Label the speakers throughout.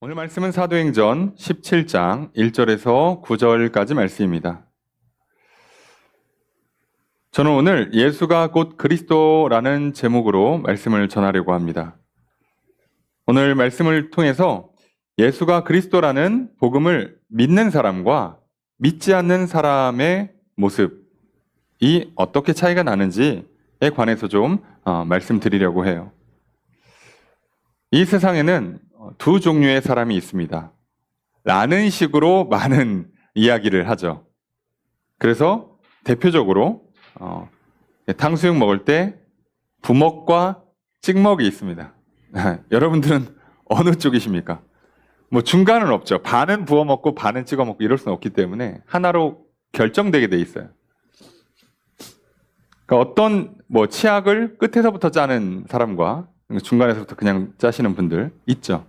Speaker 1: 오늘 말씀은 사도행전 17장 1절에서 9절까지 말씀입니다. 저는 오늘 예수가 곧 그리스도라는 제목으로 말씀을 전하려고 합니다. 오늘 말씀을 통해서 예수가 그리스도라는 복음을 믿는 사람과 믿지 않는 사람의 모습이 어떻게 차이가 나는지에 관해서 좀 말씀드리려고 해요. 이 세상에는 두 종류의 사람이 있습니다. 라는 식으로 많은 이야기를 하죠. 그래서 대표적으로 탕수육 먹을 때 부먹과 찍먹이 있습니다. 여러분들은 어느 쪽이십니까? 뭐 중간은 없죠. 반은 부어 먹고 반은 찍어 먹고 이럴 수는 없기 때문에 하나로 결정되게 돼 있어요. 그러니까 어떤 치약을 끝에서부터 짜는 사람과 중간에서부터 그냥 짜시는 분들 있죠.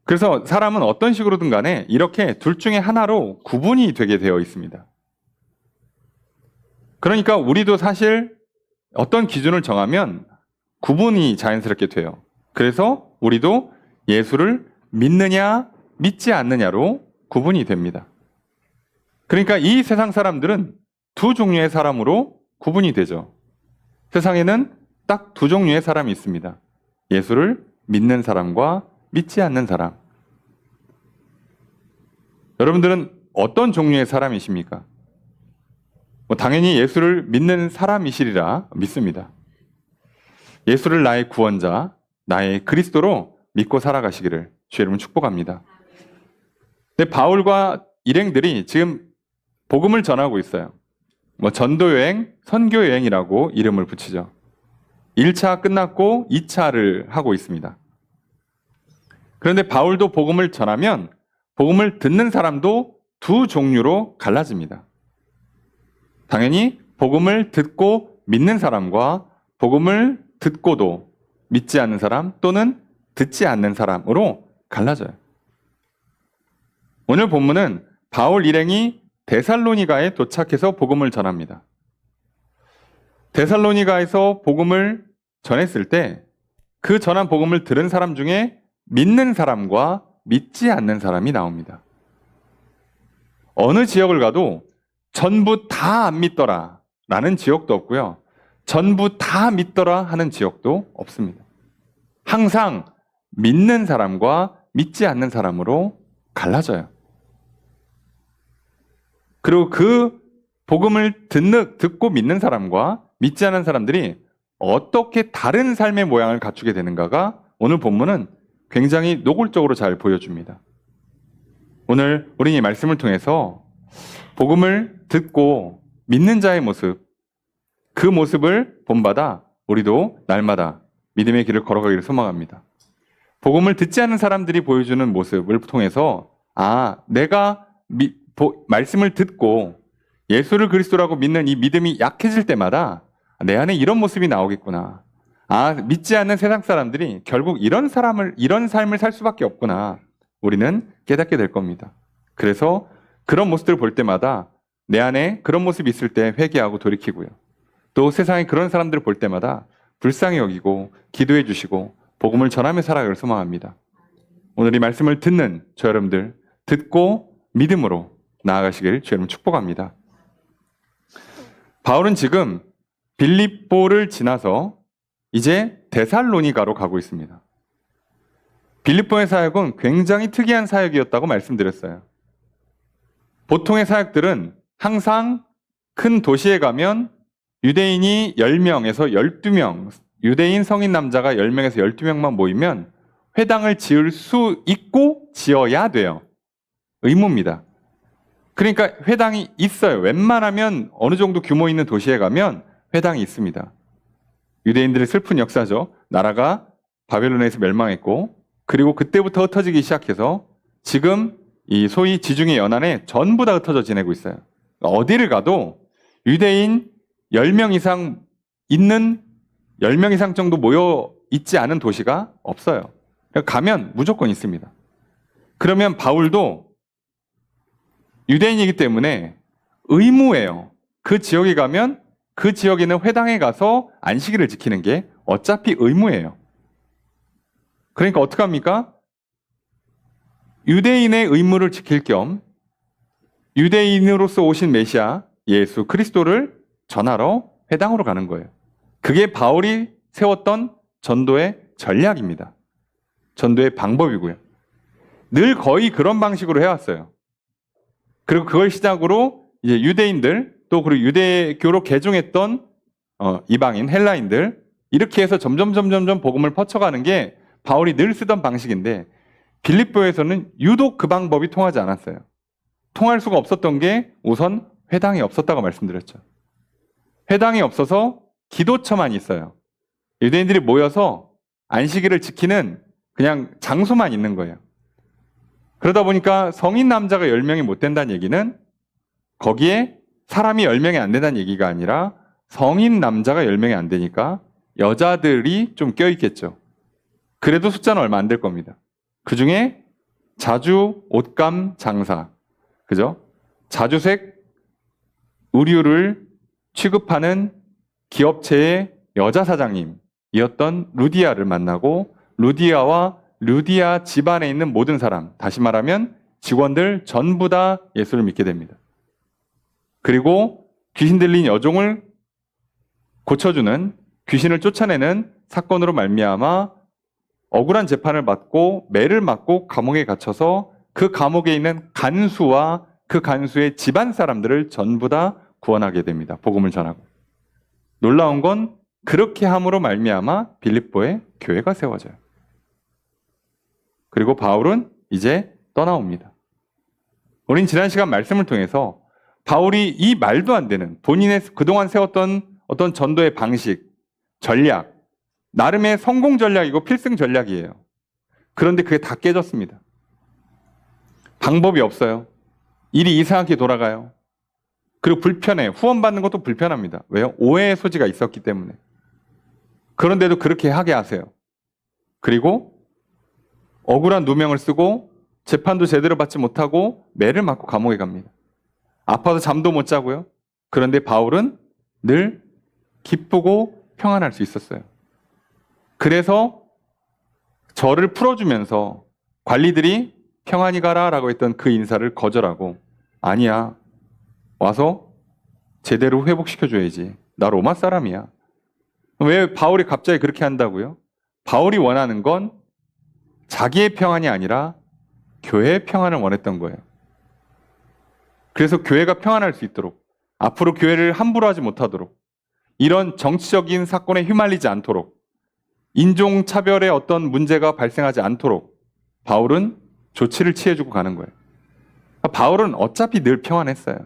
Speaker 1: 그래서 사람은 어떤 식으로든 간에 이렇게 둘 중에 하나로 구분이 되게 되어 있습니다. 그러니까 우리도 사실 어떤 기준을 정하면 구분이 자연스럽게 돼요. 그래서 우리도 예수를 믿느냐 믿지 않느냐로 구분이 됩니다. 그러니까 이 세상 사람들은 두 종류의 사람으로 구분이 되죠. 세상에는 딱 두 종류의 사람이 있습니다. 예수를 믿는 사람과 믿지 않는 사람. 여러분들은 어떤 종류의 사람이십니까? 당연히 예수를 믿는 사람이시리라 믿습니다. 예수를 나의 구원자, 나의 그리스도로 믿고 살아가시기를 주의 이름으로 축복합니다. 근데 바울과 일행들이 지금 복음을 전하고 있어요. 전도여행, 선교여행이라고 이름을 붙이죠. 1차 끝났고 2차를 하고 있습니다. 그런데 바울도 복음을 전하면 복음을 듣는 사람도 두 종류로 갈라집니다. 당연히 복음을 듣고 믿는 사람과 복음을 듣고도 믿지 않는 사람 또는 듣지 않는 사람으로 갈라져요. 오늘 본문은 바울 일행이 데살로니가에 도착해서 복음을 전합니다. 데살로니가에서 복음을 전했을 때 그 전한 복음을 들은 사람 중에 믿는 사람과 믿지 않는 사람이 나옵니다. 어느 지역을 가도 전부 다 안 믿더라 라는 지역도 없고요. 전부 다 믿더라 하는 지역도 없습니다. 항상 믿는 사람과 믿지 않는 사람으로 갈라져요. 그리고 그 복음을 듣고 믿는 사람과 믿지 않는 사람들이 어떻게 다른 삶의 모양을 갖추게 되는가가 오늘 본문은 굉장히 노골적으로 잘 보여줍니다. 오늘 우리 이 말씀을 통해서 복음을 듣고 믿는 자의 모습, 그 모습을 본받아 우리도 날마다 믿음의 길을 걸어가기를 소망합니다. 복음을 듣지 않는 사람들이 보여주는 모습을 통해서 내가 말씀을 듣고 예수를 그리스도라고 믿는 이 믿음이 약해질 때마다 내 안에 이런 모습이 나오겠구나. 믿지 않는 세상 사람들이 결국 이런 삶을 살 수밖에 없구나. 우리는 깨닫게 될 겁니다. 그래서 그런 모습들을 볼 때마다 내 안에 그런 모습이 있을 때 회개하고 돌이키고요. 또 세상에 그런 사람들을 볼 때마다 불쌍히 여기고 기도해 주시고 복음을 전하며 살아가기를 소망합니다. 오늘 이 말씀을 듣는 저 여러분들 듣고 믿음으로 나아가시길 주의 이름으로 축복합니다. 바울은 지금 빌립보를 지나서 이제 데살로니가로 가고 있습니다. 빌립보의 사역은 굉장히 특이한 사역이었다고 말씀드렸어요. 보통의 사역들은 항상 큰 도시에 가면 유대인이 10명에서 12명, 유대인 성인 남자가 10명에서 12명만 모이면 회당을 지을 수 있고 지어야 돼요. 의무입니다. 그러니까 회당이 있어요. 웬만하면 어느 정도 규모 있는 도시에 가면 회당이 있습니다. 유대인들의 슬픈 역사죠. 나라가 바벨론에서 멸망했고 그리고 그때부터 흩어지기 시작해서 지금 이 소위 지중해 연안에 전부 다 흩어져 지내고 있어요. 어디를 가도 유대인 10명 이상 있는 10명 이상 정도 모여 있지 않은 도시가 없어요. 가면 무조건 있습니다. 그러면 바울도 유대인이기 때문에 의무예요. 그 지역에 가면 그 지역에 있는 회당에 가서 안식일을 지키는 게 어차피 의무예요. 그러니까 어떡합니까? 유대인의 의무를 지킬 겸 유대인으로서 오신 메시아 예수 그리스도를 전하러 회당으로 가는 거예요. 그게 바울이 세웠던 전도의 전략입니다. 전도의 방법이고요. 늘 거의 그런 방식으로 해왔어요. 그리고 그걸 시작으로 이제 유대인들 또 그리고 유대교로 개종했던 이방인 헬라인들 이렇게 해서 점점 복음을 퍼쳐가는 게 바울이 늘 쓰던 방식인데 빌립보에서는 유독 그 방법이 통하지 않았어요. 통할 수가 없었던 게 우선 회당이 없었다고 말씀드렸죠. 회당이 없어서 기도처만 있어요. 유대인들이 모여서 안식일을 지키는 그냥 장소만 있는 거예요. 그러다 보니까 성인 남자가 10명이 못 된다는 얘기는 거기에 사람이 10명이 안 된다는 얘기가 아니라 성인 남자가 10명이 안 되니까 여자들이 좀 껴있겠죠. 그래도 숫자는 얼마 안 될 겁니다. 그 중에 자주 옷감 장사, 그죠? 자주색 의류를 취급하는 기업체의 여자 사장님이었던 루디아를 만나고 루디아와 루디아 집안에 있는 모든 사람, 다시 말하면 직원들 전부 다 예수를 믿게 됩니다. 그리고 귀신 들린 여종을 고쳐주는, 귀신을 쫓아내는 사건으로 말미암아 억울한 재판을 받고 매를 맞고 감옥에 갇혀서 그 감옥에 있는 간수와 그 간수의 집안 사람들을 전부 다 구원하게 됩니다. 복음을 전하고. 놀라운 건 그렇게 함으로 말미암아 빌립보에 교회가 세워져요. 그리고 바울은 이제 떠나옵니다. 우린 지난 시간 말씀을 통해서 바울이 이 말도 안 되는 본인의 그동안 세웠던 어떤 전도의 방식, 전략, 나름의 성공 전략이고 필승 전략이에요. 그런데 그게 다 깨졌습니다. 방법이 없어요. 일이 이상하게 돌아가요. 그리고 불편해. 후원받는 것도 불편합니다. 왜요? 오해의 소지가 있었기 때문에. 그런데도 그렇게 하게 하세요. 그리고 억울한 누명을 쓰고 재판도 제대로 받지 못하고 매를 맞고 감옥에 갑니다. 아파서 잠도 못 자고요. 그런데 바울은 늘 기쁘고 평안할 수 있었어요. 그래서 저를 풀어주면서 관리들이 평안히 가라 라고 했던 그 인사를 거절하고 아니야. 와서 제대로 회복시켜줘야지. 나 로마 사람이야. 왜 바울이 갑자기 그렇게 한다고요? 바울이 원하는 건 자기의 평안이 아니라 교회의 평안을 원했던 거예요. 그래서 교회가 평안할 수 있도록, 앞으로 교회를 함부로 하지 못하도록, 이런 정치적인 사건에 휘말리지 않도록, 인종차별의 어떤 문제가 발생하지 않도록 바울은 조치를 취해주고 가는 거예요. 바울은 어차피 늘 평안했어요.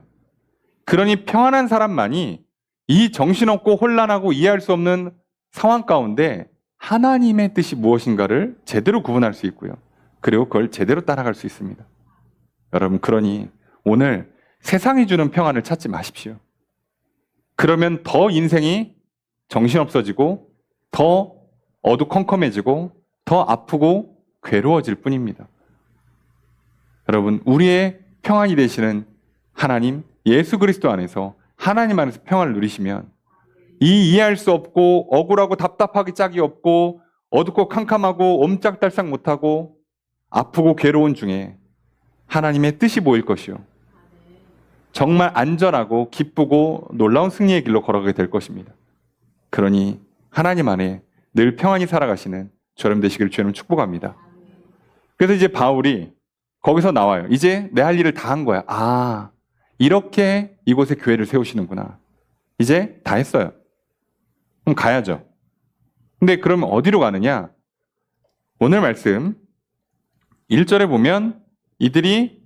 Speaker 1: 그러니 평안한 사람만이 이 정신없고 혼란하고 이해할 수 없는 상황 가운데 하나님의 뜻이 무엇인가를 제대로 구분할 수 있고요. 그리고 그걸 제대로 따라갈 수 있습니다. 여러분, 그러니 오늘 세상이 주는 평안을 찾지 마십시오. 그러면 더 인생이 정신없어지고 더 어두컴컴해지고 더 아프고 괴로워질 뿐입니다. 여러분, 우리의 평안이 되시는 하나님, 예수 그리스도 안에서 하나님 안에서 평안을 누리시면 이 이해할 수 없고 억울하고 답답하기 짝이 없고 어둡고 캄캄하고 옴짝달싹 못하고 아프고 괴로운 중에 하나님의 뜻이 보일 것이요. 정말 안전하고 기쁘고 놀라운 승리의 길로 걸어가게 될 것입니다. 그러니 하나님 안에 늘 평안히 살아가시는 저럼 되시기를 주님 축복합니다. 그래서 이제 바울이 거기서 나와요. 이제 내 할 일을 다 한 거야. 아, 이렇게 이곳에 교회를 세우시는구나. 이제 다 했어요. 그럼 가야죠. 근데 그러면 어디로 가느냐? 오늘 말씀 1절에 보면 이들이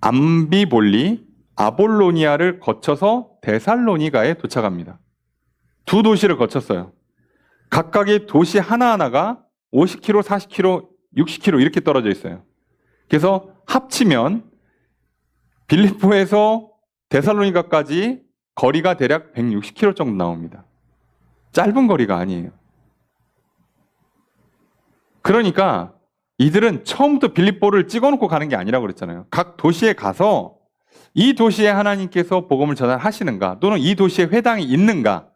Speaker 1: 암비볼리, 아볼로니아를 거쳐서 데살로니가에 도착합니다. 두 도시를 거쳤어요. 각각의 도시 하나하나가 50km, 40km, 60km 이렇게 떨어져 있어요. 그래서 합치면 빌립보에서 데살로니가까지 거리가 대략 160km 정도 나옵니다. 짧은 거리가 아니에요. 그러니까 이들은 처음부터 빌립보를 찍어놓고 가는 게 아니라고 그랬잖아요. 각 도시에 가서 이 도시에 하나님께서 복음을 전하시는가 또는 이 도시에 회당이 있는가를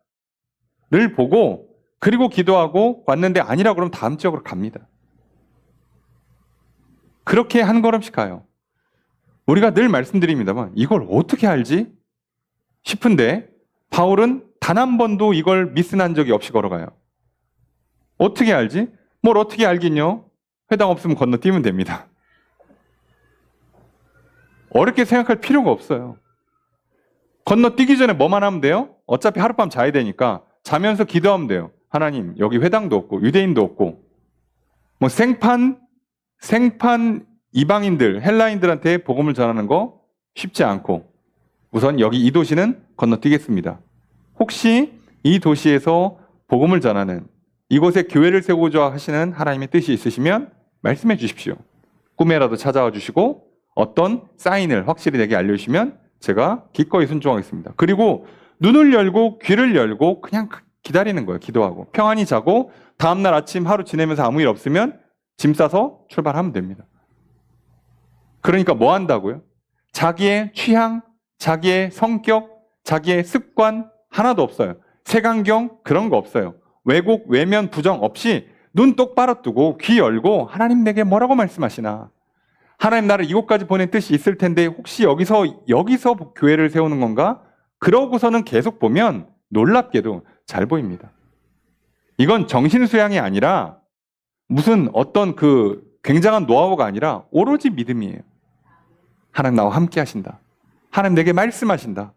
Speaker 1: 보고 그리고 기도하고 왔는데 아니라고 그러면 다음 지역으로 갑니다. 그렇게 한 걸음씩 가요. 우리가 늘 말씀드립니다만 이걸 어떻게 알지? 싶은데 바울은 단 한 번도 이걸 미스난 적이 없이 걸어가요. 어떻게 알지? 뭘 어떻게 알긴요? 회당 없으면 건너뛰면 됩니다. 어렵게 생각할 필요가 없어요. 건너뛰기 전에 뭐만 하면 돼요? 어차피 하룻밤 자야 되니까 자면서 기도하면 돼요. 하나님, 여기 회당도 없고 유대인도 없고 뭐 생판 이방인들, 헬라인들한테 복음을 전하는 거 쉽지 않고 우선 여기 이 도시는 건너뛰겠습니다. 혹시 이 도시에서 복음을 전하는 이곳에 교회를 세우고자 하시는 하나님의 뜻이 있으시면 말씀해 주십시오. 꿈에라도 찾아와 주시고 어떤 사인을 확실히 내게 알려주시면 제가 기꺼이 순종하겠습니다. 그리고 눈을 열고 귀를 열고 그냥 기다리는 거예요. 기도하고 평안히 자고 다음날 아침 하루 지내면서 아무 일 없으면 짐 싸서 출발하면 됩니다. 그러니까 뭐 한다고요? 자기의 취향, 자기의 성격, 자기의 습관 하나도 없어요. 색안경 그런 거 없어요. 왜곡, 외면, 부정 없이 눈 똑바로 뜨고 귀 열고 하나님 내게 뭐라고 말씀하시나? 하나님 나를 이곳까지 보낸 뜻이 있을 텐데 혹시 여기서 교회를 세우는 건가? 그러고서는 계속 보면 놀랍게도 잘 보입니다. 이건 정신수양이 아니라 무슨 어떤 그 굉장한 노하우가 아니라 오로지 믿음이에요. 하나님 나와 함께 하신다. 하나님 내게 말씀하신다.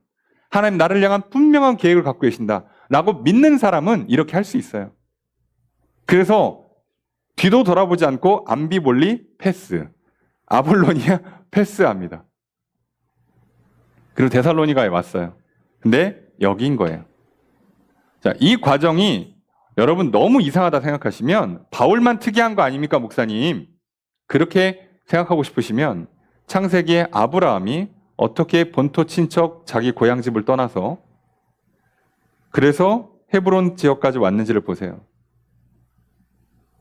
Speaker 1: 하나님 나를 향한 분명한 계획을 갖고 계신다. 라고 믿는 사람은 이렇게 할 수 있어요. 그래서 뒤도 돌아보지 않고 암비볼리 패스, 아볼로니아 패스합니다. 그리고 데살로니가에 왔어요. 근데 여기인 거예요. 자, 이 과정이 여러분 너무 이상하다 생각하시면 바울만 특이한 거 아닙니까, 목사님? 그렇게 생각하고 싶으시면 창세기의 아브라함이 어떻게 본토 친척 자기 고향집을 떠나서 그래서 헤브론 지역까지 왔는지를 보세요.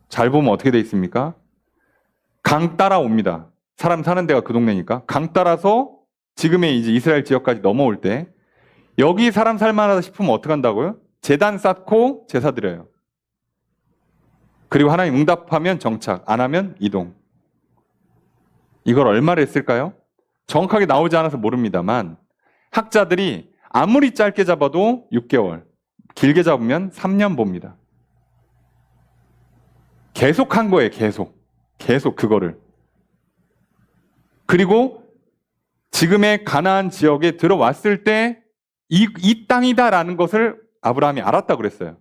Speaker 1: 잘 보면 어떻게 돼 있습니까? 강 따라 옵니다. 사람 사는 데가 그 동네니까. 강 따라서 지금의 이제 이스라엘 지역까지 넘어올 때 여기 사람 살만하다 싶으면 어떻게 한다고요? 제단 쌓고 제사 드려요. 그리고 하나님 응답하면 정착, 안 하면 이동. 이걸 얼마를 했을까요? 정확하게 나오지 않아서 모릅니다만 학자들이 아무리 짧게 잡아도 6개월, 길게 잡으면 3년 봅니다. 계속 한 거예요, 계속 그거를. 그리고 지금의 가나안 지역에 들어왔을 때 이 땅이다라는 것을 아브라함이 알았다 그랬어요.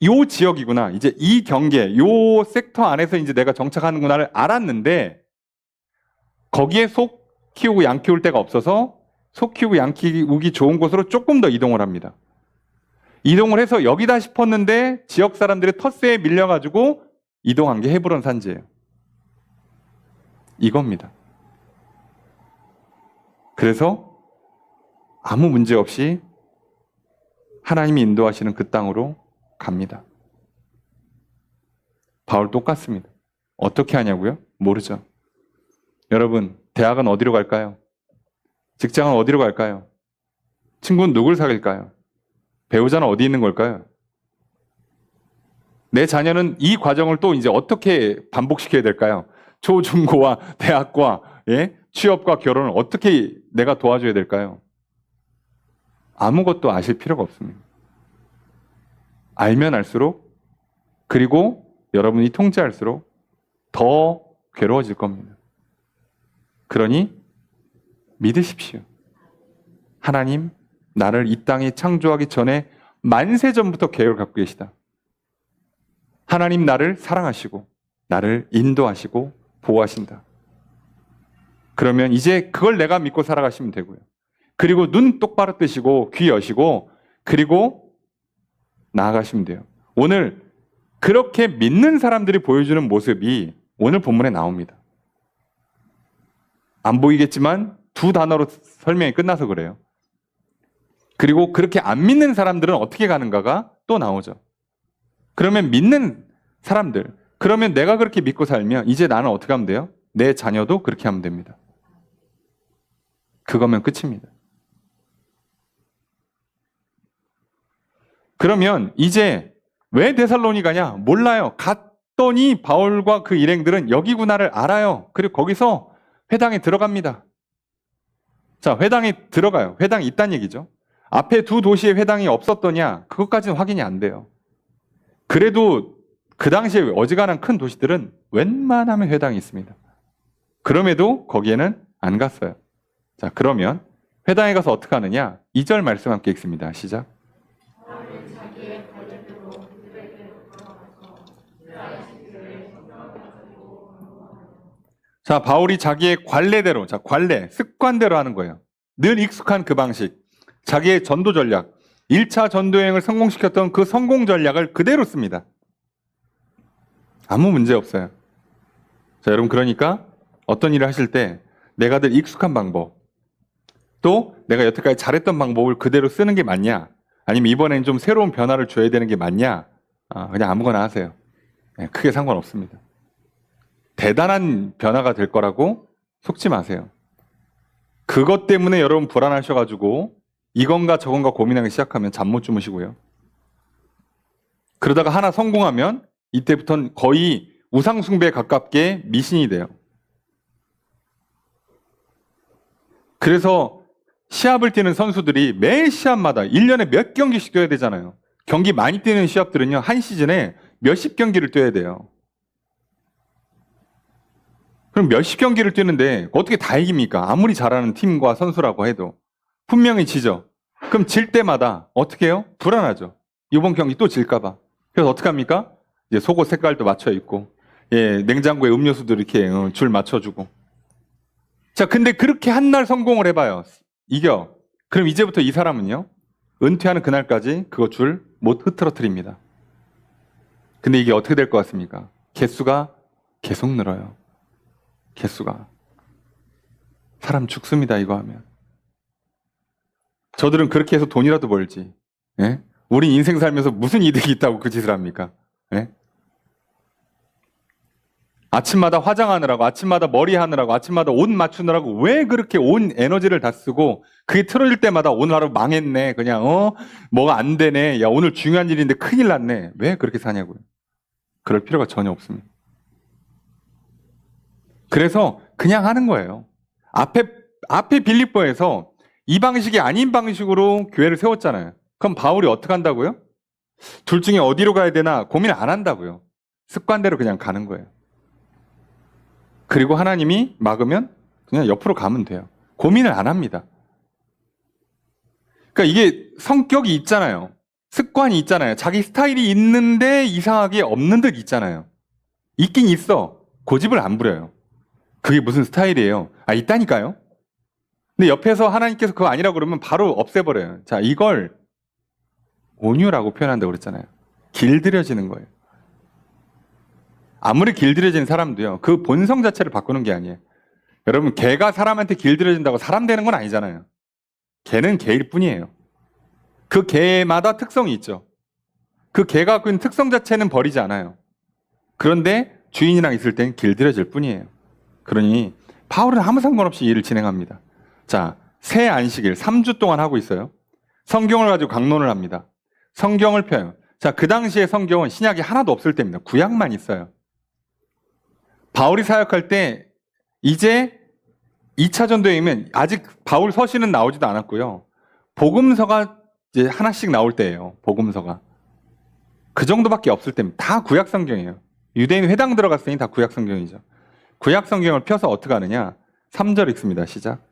Speaker 1: 요 지역이구나. 이제 이 경계, 요 섹터 안에서 이제 내가 정착하는구나를 알았는데 거기에 속 키우고 양 키울 데가 없어서 속 키우고 양 키우기 좋은 곳으로 조금 더 이동을 합니다. 이동을 해서 여기다 싶었는데 지역 사람들의 텃세에 밀려가지고 이동한 게 헤브론 산지예요. 이겁니다. 그래서 아무 문제 없이 하나님이 인도하시는 그 땅으로 갑니다. 바울 똑같습니다. 어떻게 하냐고요? 모르죠. 여러분, 대학은 어디로 갈까요? 직장은 어디로 갈까요? 친구는 누굴 사귈까요? 배우자는 어디 있는 걸까요? 내 자녀는 이 과정을 또 이제 어떻게 반복시켜야 될까요? 초, 중, 고와 대학과 취업과 결혼을 어떻게 내가 도와줘야 될까요? 아무것도 아실 필요가 없습니다. 알면 알수록 그리고 여러분이 통제할수록 더 괴로워질 겁니다. 그러니 믿으십시오. 하나님, 나를 이 땅에 창조하기 전에 만세 전부터 계획을 갖고 계시다. 하나님 나를 사랑하시고 나를 인도하시고 보호하신다. 그러면 이제 그걸 내가 믿고 살아가시면 되고요. 그리고 눈 똑바로 뜨시고 귀 여시고 그리고 나아가시면 돼요. 오늘 그렇게 믿는 사람들이 보여주는 모습이 오늘 본문에 나옵니다. 안 보이겠지만 두 단어로 설명이 끝나서 그래요. 그리고 그렇게 안 믿는 사람들은 어떻게 가는가가 또 나오죠. 그러면 믿는 사람들, 그러면 내가 그렇게 믿고 살면 이제 나는 어떻게 하면 돼요? 내 자녀도 그렇게 하면 됩니다. 그거면 끝입니다. 그러면 이제 왜 데살로니가냐? 몰라요. 갔던 갔더니 바울과 그 일행들은 여기구나를 알아요. 그리고 거기서 회당에 들어갑니다. 자, 회당에 들어가요. 회당이 있다는 얘기죠. 앞에 두 도시에 회당이 없었더냐? 그것까지는 확인이 안 돼요. 그래도 그 당시에 어지간한 큰 도시들은 웬만하면 회당이 있습니다. 그럼에도 거기에는 안 갔어요. 자, 그러면 회당에 가서 어떻게 하느냐? 2절 말씀 함께 읽습니다. 시작. 자, 바울이 자기의 관례대로, 자, 관례, 습관대로 하는 거예요. 늘 익숙한 그 방식, 자기의 전도 전략, 1차 전도 여행을 성공시켰던 그 성공 전략을 그대로 씁니다. 아무 문제 없어요. 자, 여러분, 그러니까 어떤 일을 하실 때 내가 늘 익숙한 방법, 또 내가 여태까지 잘했던 방법을 그대로 쓰는 게 맞냐? 아니면 이번엔 좀 새로운 변화를 줘야 되는 게 맞냐? 그냥 아무거나 하세요. 크게 상관없습니다. 대단한 변화가 될 거라고 속지 마세요. 그것 때문에 여러분 불안하셔가지고 이건가 저건가 고민하기 시작하면 잠 못 주무시고요. 그러다가 하나 성공하면 이때부터는 거의 우상숭배에 가깝게 미신이 돼요. 그래서 시합을 뛰는 선수들이 매 시합마다 1년에 몇 경기씩 뛰어야 되잖아요. 경기 많이 뛰는 시합들은요, 한 시즌에 몇십 경기를 뛰어야 돼요. 그럼 몇십 경기를 뛰는데 어떻게 다 이깁니까? 아무리 잘하는 팀과 선수라고 해도. 분명히 지죠. 그럼 질 때마다 어떻게 해요? 불안하죠. 이번 경기 또 질까봐. 그래서 어떻게 합니까? 이제 속옷 색깔도 맞춰 입고, 냉장고에 음료수도 이렇게 줄 맞춰주고. 자, 근데 그렇게 한 날 성공을 해봐요. 이겨. 그럼 이제부터 이 사람은요, 은퇴하는 그날까지 그거 줄 못 흐트러뜨립니다. 근데 이게 어떻게 될 것 같습니까? 개수가 계속 늘어요. 개수가. 사람 죽습니다, 이거 하면. 저들은 그렇게 해서 돈이라도 벌지. 예? 우리 인생 살면서 무슨 이득이 있다고 그 짓을 합니까? 예? 아침마다 화장하느라고, 아침마다 머리 하느라고, 아침마다 옷 맞추느라고 왜 그렇게 온 에너지를 다 쓰고 그게 틀어질 때마다 오늘 하루 망했네. 그냥 뭐가 안 되네. 야, 오늘 중요한 일인데 큰일 났네. 왜 그렇게 사냐고요. 그럴 필요가 전혀 없습니다. 그래서 그냥 하는 거예요. 앞에 빌립보에서 이 방식이 아닌 방식으로 교회를 세웠잖아요. 그럼 바울이 어떻게 한다고요? 둘 중에 어디로 가야 되나 고민 안 한다고요. 습관대로 그냥 가는 거예요. 그리고 하나님이 막으면 그냥 옆으로 가면 돼요. 고민을 안 합니다. 그러니까 이게 성격이 있잖아요. 습관이 있잖아요. 자기 스타일이 있는데 이상하게 없는 듯 있잖아요. 있긴 있어. 고집을 안 부려요. 그게 무슨 스타일이에요? 있다니까요. 근데 옆에서 하나님께서 그거 아니라고 그러면 바로 없애버려요. 자, 이걸 온유라고 표현한다고 그랬잖아요. 길들여지는 거예요. 아무리 길들여진 사람도요, 그 본성 자체를 바꾸는 게 아니에요. 여러분, 개가 사람한테 길들여진다고 사람 되는 건 아니잖아요. 개는 개일 뿐이에요. 그 개마다 특성이 있죠. 그 개가 갖고 있는 특성 자체는 버리지 않아요. 그런데 주인이랑 있을 땐 길들여질 뿐이에요. 그러니 바울은 아무 상관없이 일을 진행합니다. 자, 새 안식일 3주 동안 하고 있어요. 성경을 가지고 강론을 합니다. 성경을 펴요. 자, 그 당시에 성경은 신약이 하나도 없을 때입니다. 구약만 있어요. 바울이 사역할 때 이제 2차 전도여행이면 아직 바울 서신은 나오지도 않았고요. 복음서가 이제 하나씩 나올 때예요. 복음서가. 그 정도밖에 없을 때입니다. 다 구약 성경이에요. 유대인 회당 들어갔으니 다 구약 성경이죠. 구약 성경을 펴서 어떻게 하느냐? 3절 읽습니다. 시작.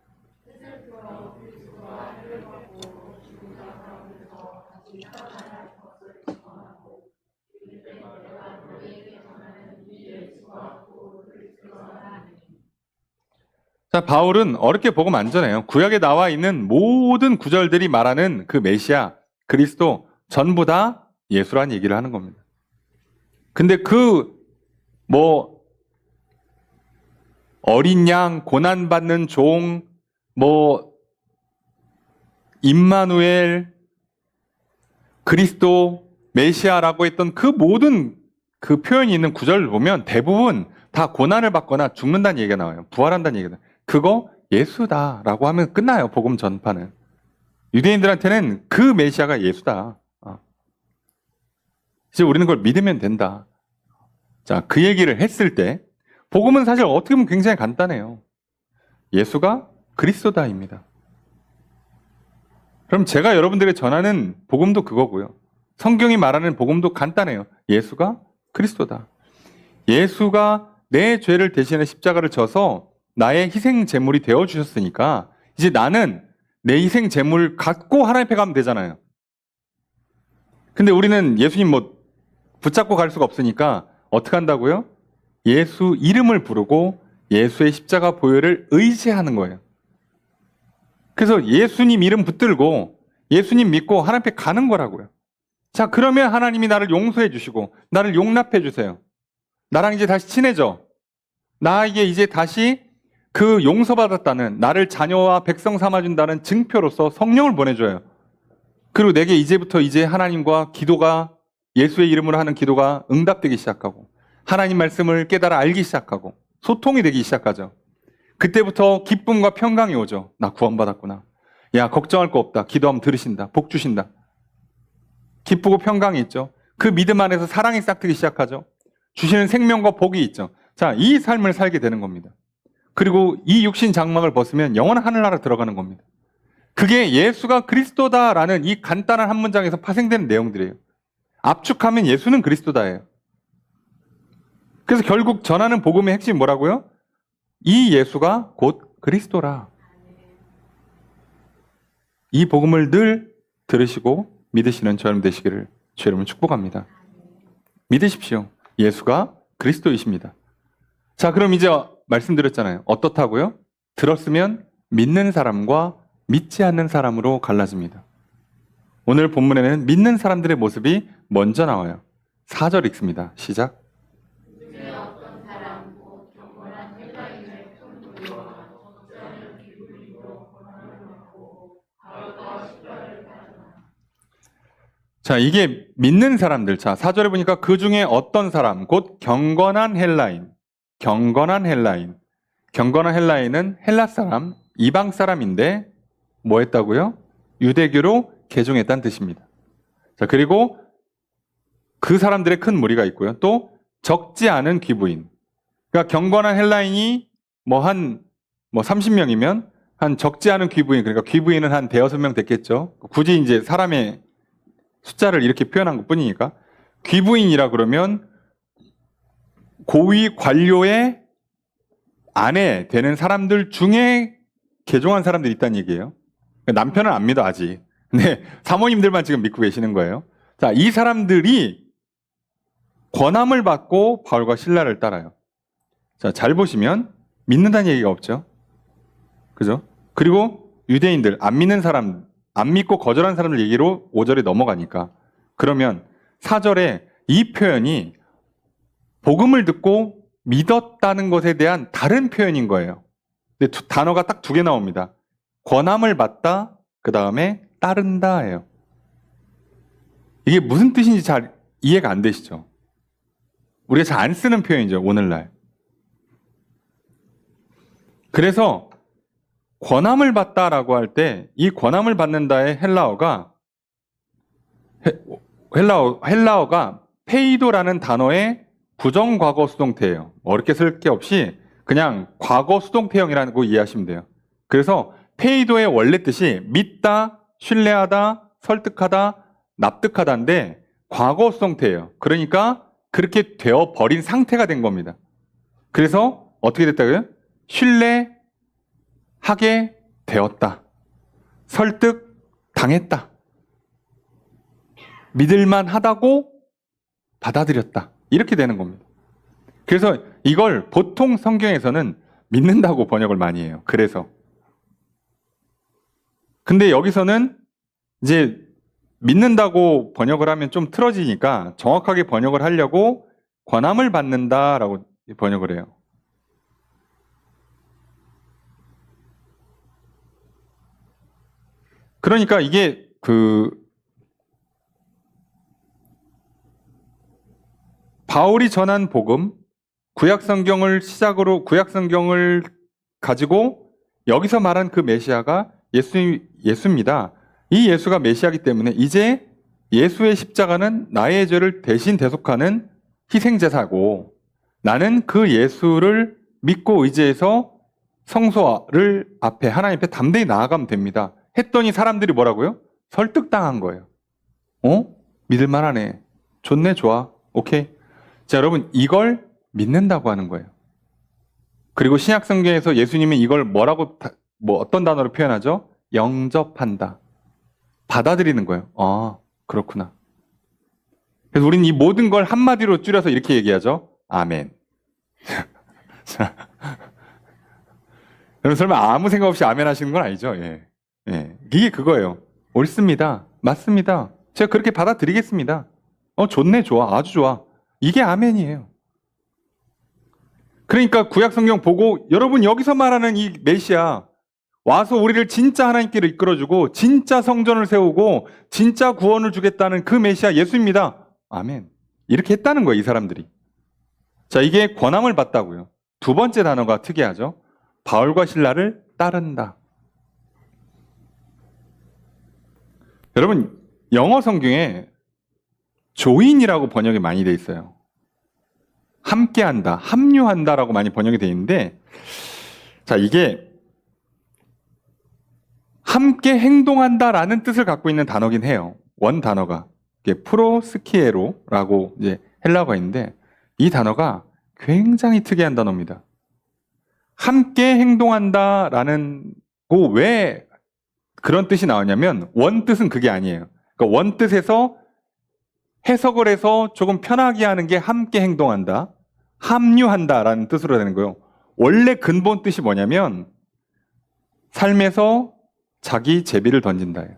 Speaker 1: 자, 바울은 어렵게 복음 안 전해요. 구약에 나와 있는 모든 구절들이 말하는 그 메시아, 그리스도 전부 다 예수란 얘기를 하는 겁니다. 근데 어린 양, 고난받는 종, 임마누엘, 그리스도, 메시아라고 했던 그 모든 그 표현이 있는 구절을 보면 대부분 다 고난을 받거나 죽는다는 얘기가 나와요. 부활한다는 얘기가 나와요. 그거 예수다라고 하면 끝나요. 복음 전파는. 유대인들한테는 그 메시아가 예수다. 이제 우리는 그걸 믿으면 된다. 자, 그 얘기를 했을 때 복음은 사실 어떻게 보면 굉장히 간단해요. 예수가 그리스도다입니다. 그럼 제가 여러분들에게 전하는 복음도 그거고요. 성경이 말하는 복음도 간단해요. 예수가 그리스도다. 예수가 내 죄를 대신해 십자가를 져서 나의 희생 제물이 되어 주셨으니까 이제 나는 내 희생 제물을 갖고 하나님 앞에 가면 되잖아요. 근데 우리는 예수님 뭐 붙잡고 갈 수가 없으니까 어떻게 한다고요? 예수 이름을 부르고 예수의 십자가 보혈을 의지하는 거예요. 그래서 예수님 이름 붙들고 예수님 믿고 하나님 앞에 가는 거라고요. 자, 그러면 하나님이 나를 용서해 주시고 나를 용납해 주세요. 나랑 이제 다시 친해져. 나에게 이제 다시 그 용서받았다는, 나를 자녀와 백성 삼아준다는 증표로서 성령을 보내줘요. 그리고 내게 이제부터 이제 하나님과 기도가, 예수의 이름으로 하는 기도가 응답되기 시작하고 하나님 말씀을 깨달아 알기 시작하고 소통이 되기 시작하죠. 그때부터 기쁨과 평강이 오죠. 나 구원받았구나. 야, 걱정할 거 없다. 기도하면 들으신다. 복 주신다. 기쁘고 평강이 있죠. 그 믿음 안에서 사랑이 싹트기 시작하죠. 주시는 생명과 복이 있죠. 자, 이 삶을 살게 되는 겁니다. 그리고 이 육신 장막을 벗으면 영원한 하늘나라 들어가는 겁니다. 그게 예수가 그리스도다라는 이 간단한 한 문장에서 파생되는 내용들이에요. 압축하면 예수는 그리스도다예요. 그래서 결국 전하는 복음의 핵심이 뭐라고요? 이 예수가 곧 그리스도라. 이 복음을 늘 들으시고 믿으시는 저 여러분 되시기를 주 여러분 축복합니다. 믿으십시오. 예수가 그리스도이십니다. 자, 그럼 이제 말씀드렸잖아요. 어떻다고요? 들었으면 믿는 사람과 믿지 않는 사람으로 갈라집니다. 오늘 본문에는 믿는 사람들의 모습이 먼저 나와요. 4절 읽습니다. 시작. 자, 이게 믿는 사람들. 자, 4절에 보니까 그 중에 어떤 사람, 곧 경건한 헬라인. 경건한 헬라인. 경건한 헬라인은 헬라 사람, 이방 사람인데 뭐 했다고요? 유대교로 개종했다는 뜻입니다. 자, 그리고 그 사람들의 큰 무리가 있고요. 또 적지 않은 귀부인. 그러니까 경건한 헬라인이 뭐 30명이면 한 적지 않은 귀부인, 그러니까 귀부인은 한 대여섯 명 됐겠죠. 굳이 이제 사람의 숫자를 이렇게 표현한 것 뿐이니까. 귀부인이라 그러면 고위 관료의 아내 되는 사람들 중에 개종한 사람들이 있다는 얘기예요. 남편은 안 믿어, 아직. 근데 사모님들만 지금 믿고 계시는 거예요. 자, 이 사람들이 권함을 받고 바울과 실라를 따라요. 자, 잘 보시면 믿는다는 얘기가 없죠. 그죠? 그리고 유대인들, 안 믿는 사람, 안 믿고 거절한 사람들 얘기로 5절에 넘어가니까. 그러면 4절에 이 표현이 복음을 듣고 믿었다는 것에 대한 다른 표현인 거예요. 근데 단어가 딱 두 개 나옵니다. 권함을 받다, 그 다음에 따른다예요. 이게 무슨 뜻인지 잘 이해가 안 되시죠? 우리가 잘 안 쓰는 표현이죠, 오늘날. 그래서 권함을 받다라고 할 때 이 권함을 받는다의 헬라어가 페이도라는 단어의 부정과거 수동태예요. 어렵게 쓸 게 없이 그냥 과거 수동태형이라고 이해하시면 돼요. 그래서 페이도의 원래 뜻이 믿다, 신뢰하다, 설득하다, 납득하다인데 과거 수동태예요. 그러니까 그렇게 되어버린 상태가 된 겁니다. 그래서 어떻게 됐다고요? 신뢰하게 되었다. 설득 당했다. 믿을만 하다고 받아들였다. 이렇게 되는 겁니다. 그래서 이걸 보통 성경에서는 믿는다고 번역을 많이 해요. 그래서. 근데 여기서는 이제 믿는다고 번역을 하면 좀 틀어지니까 정확하게 번역을 하려고 권함을 받는다라고 번역을 해요. 그러니까 이게 바울이 전한 복음, 구약 성경을 가지고 여기서 말한 그 메시아가 예수입니다. 이 예수가 메시아이기 때문에 이제 예수의 십자가는 나의 죄를 대신 대속하는 희생제사고, 나는 그 예수를 믿고 의지해서 성소를 앞에 하나님 앞에 담대히 나아가면 됩니다. 했더니 사람들이 뭐라고요? 설득당한 거예요. 믿을만하네. 좋네, 좋아. 오케이. 자, 여러분, 이걸 믿는다고 하는 거예요. 그리고 신약 성경에서 예수님이 이걸 어떤 단어로 표현하죠? 영접한다. 받아들이는 거예요. 그렇구나. 그래서 우리는 이 모든 걸 한마디로 줄여서 이렇게 얘기하죠. 아멘. 여러분 설마 아무 생각 없이 아멘 하시는 건 아니죠? 예. 이게 그거예요. 옳습니다. 맞습니다. 제가 그렇게 받아들이겠습니다. 좋네, 좋아. 아주 좋아. 이게 아멘이에요. 그러니까 구약 성경 보고 여러분 여기서 말하는 이 메시아 와서 우리를 진짜 하나님께로 이끌어주고 진짜 성전을 세우고 진짜 구원을 주겠다는 그 메시아 예수입니다. 아멘. 이렇게 했다는 거예요, 이 사람들이. 자, 이게 권함을 받다고요. 두 번째 단어가 특이하죠. 바울과 신라를 따른다. 여러분, 영어 성경에 조인이라고 번역이 많이 돼 있어요. 함께한다, 합류한다라고 많이 번역이 돼 있는데, 자, 이게 함께 행동한다라는 뜻을 갖고 있는 단어긴 해요. 원 단어가. 이게 프로스키에로라고 이제 헬라어가 있는데, 이 단어가 굉장히 특이한 단어입니다. 함께 행동한다라는 거 왜 그런 뜻이 나오냐면 원 뜻은 그게 아니에요. 그러니까 원 뜻에서 해석을 해서 조금 편하게 하는 게 함께 행동한다, 합류한다라는 뜻으로 되는 거예요. 원래 근본 뜻이 뭐냐면 삶에서 자기 제비를 던진다예요.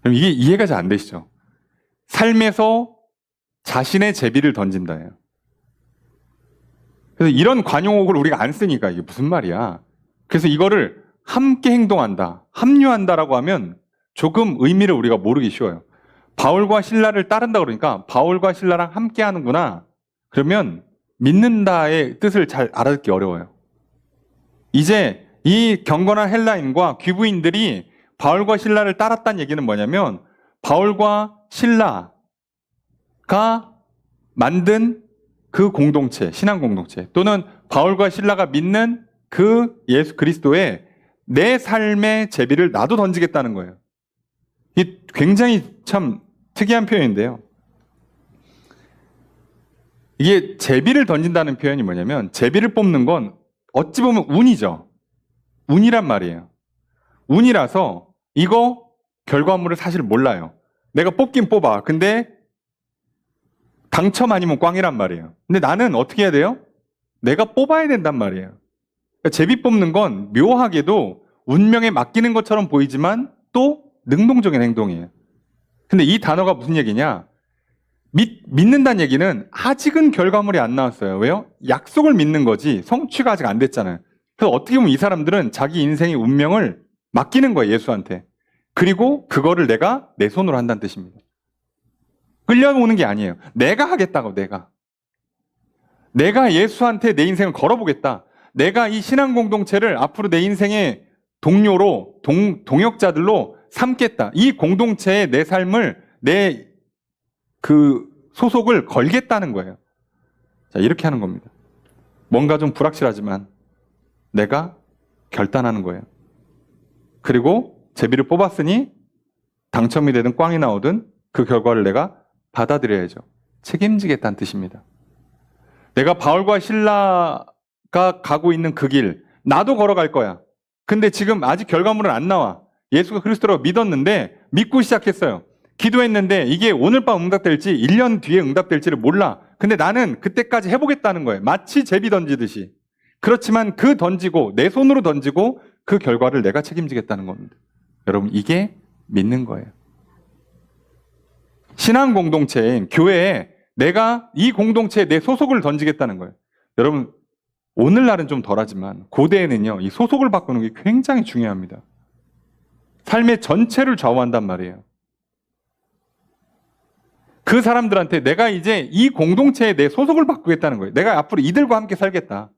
Speaker 1: 그럼 이게 이해가 잘 안 되시죠? 삶에서 자신의 제비를 던진다예요. 그래서 이런 관용어를 우리가 안 쓰니까 이게 무슨 말이야. 그래서 이거를 함께 행동한다, 합류한다라고 하면 조금 의미를 우리가 모르기 쉬워요. 바울과 신라를 따른다 그러니까 바울과 신라랑 함께 하는구나. 그러면 믿는다의 뜻을 잘 알아듣기 어려워요. 이제 이 경건한 헬라인과 귀부인들이 바울과 신라를 따랐다는 얘기는 뭐냐면 바울과 신라가 만든 그 공동체, 신앙 공동체 또는 바울과 신라가 믿는 그 예수 그리스도의 내 삶의 제비를 나도 던지겠다는 거예요. 이 굉장히 참 특이한 표현인데요. 이게 제비를 던진다는 표현이 뭐냐면 제비를 뽑는 건 어찌 보면 운이죠. 운이란 말이에요. 운이라서 이거 결과물을 사실 몰라요. 내가 뽑긴 뽑아. 근데 당첨 아니면 꽝이란 말이에요. 근데 나는 어떻게 해야 돼요? 내가 뽑아야 된단 말이에요. 그러니까 제비 뽑는 건 묘하게도 운명에 맡기는 것처럼 보이지만 또 능동적인 행동이에요. 근데 이 단어가 무슨 얘기냐? 믿는다는 얘기는 아직은 결과물이 안 나왔어요. 왜요? 약속을 믿는 거지 성취가 아직 안 됐잖아요. 그래서 어떻게 보면 이 사람들은 자기 인생의 운명을 맡기는 거예요, 예수한테. 그리고 그거를 내가 내 손으로 한다는 뜻입니다. 끌려오는 게 아니에요. 내가 하겠다고, 내가 예수한테 내 인생을 걸어보겠다. 내가 이 신앙 공동체를 앞으로 내 인생의 동료로, 동역자들로 삼겠다. 이 공동체에 내 삶을, 내 그 소속을 걸겠다는 거예요. 자, 이렇게 하는 겁니다. 뭔가 좀 불확실하지만 내가 결단하는 거예요. 그리고 제비를 뽑았으니 당첨이 되든 꽝이 나오든 그 결과를 내가 받아들여야죠. 책임지겠다는 뜻입니다. 내가 바울과 신라가 가고 있는 그 길, 나도 걸어갈 거야. 근데 지금 아직 결과물은 안 나와. 예수가 그리스도라고 믿었는데 믿고 시작했어요. 기도했는데 이게 오늘 밤 응답될지 1년 뒤에 응답될지를 몰라. 근데 나는 그때까지 해보겠다는 거예요. 마치 제비 던지듯이. 그렇지만 그 던지고 내 손으로 던지고 그 결과를 내가 책임지겠다는 겁니다. 여러분, 이게 믿는 거예요. 신앙 공동체인 교회에 내가 이 공동체에 내 소속을 던지겠다는 거예요. 여러분, 오늘날은 좀 덜하지만 고대에는요, 이 소속을 바꾸는 게 굉장히 중요합니다. 삶의 전체를 좌우한단 말이에요. 그 사람들한테 내가 이제 이 공동체에 내 소속을 바꾸겠다는 거예요. 내가 앞으로 이들과 함께 살겠다.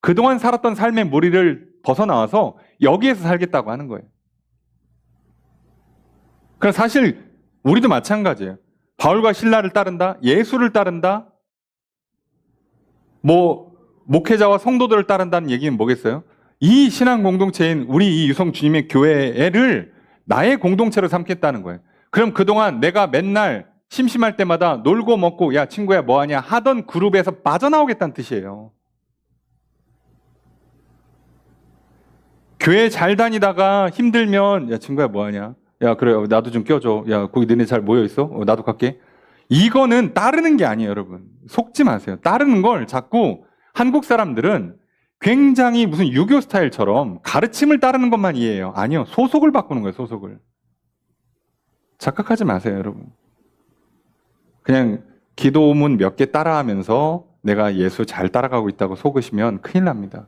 Speaker 1: 그동안 살았던 삶의 무리를 벗어나와서 여기에서 살겠다고 하는 거예요. 그래서 사실 우리도 마찬가지예요. 바울과 신라를 따른다, 예수를 따른다, 뭐 목회자와 성도들을 따른다는 얘기는 뭐겠어요? 이 신앙 공동체인 우리 이 유성 주님의 교회를 나의 공동체로 삼겠다는 거예요. 그럼 그동안 내가 맨날 심심할 때마다 놀고 먹고 야 친구야 뭐하냐 하던 그룹에서 빠져나오겠다는 뜻이에요. 교회 잘 다니다가 힘들면 야 친구야 뭐하냐 야 그래 나도 좀 껴줘 야 거기 너네 잘 모여있어? 나도 갈게. 이거는 따르는 게 아니에요. 여러분 속지 마세요. 따르는 걸 자꾸 한국 사람들은 굉장히 무슨 유교 스타일처럼 가르침을 따르는 것만 이해해요. 아니요. 소속을 바꾸는 거예요. 소속을. 착각하지 마세요. 여러분. 그냥 기도문 몇 개 따라하면서 내가 예수 잘 따라가고 있다고 속으시면 큰일 납니다.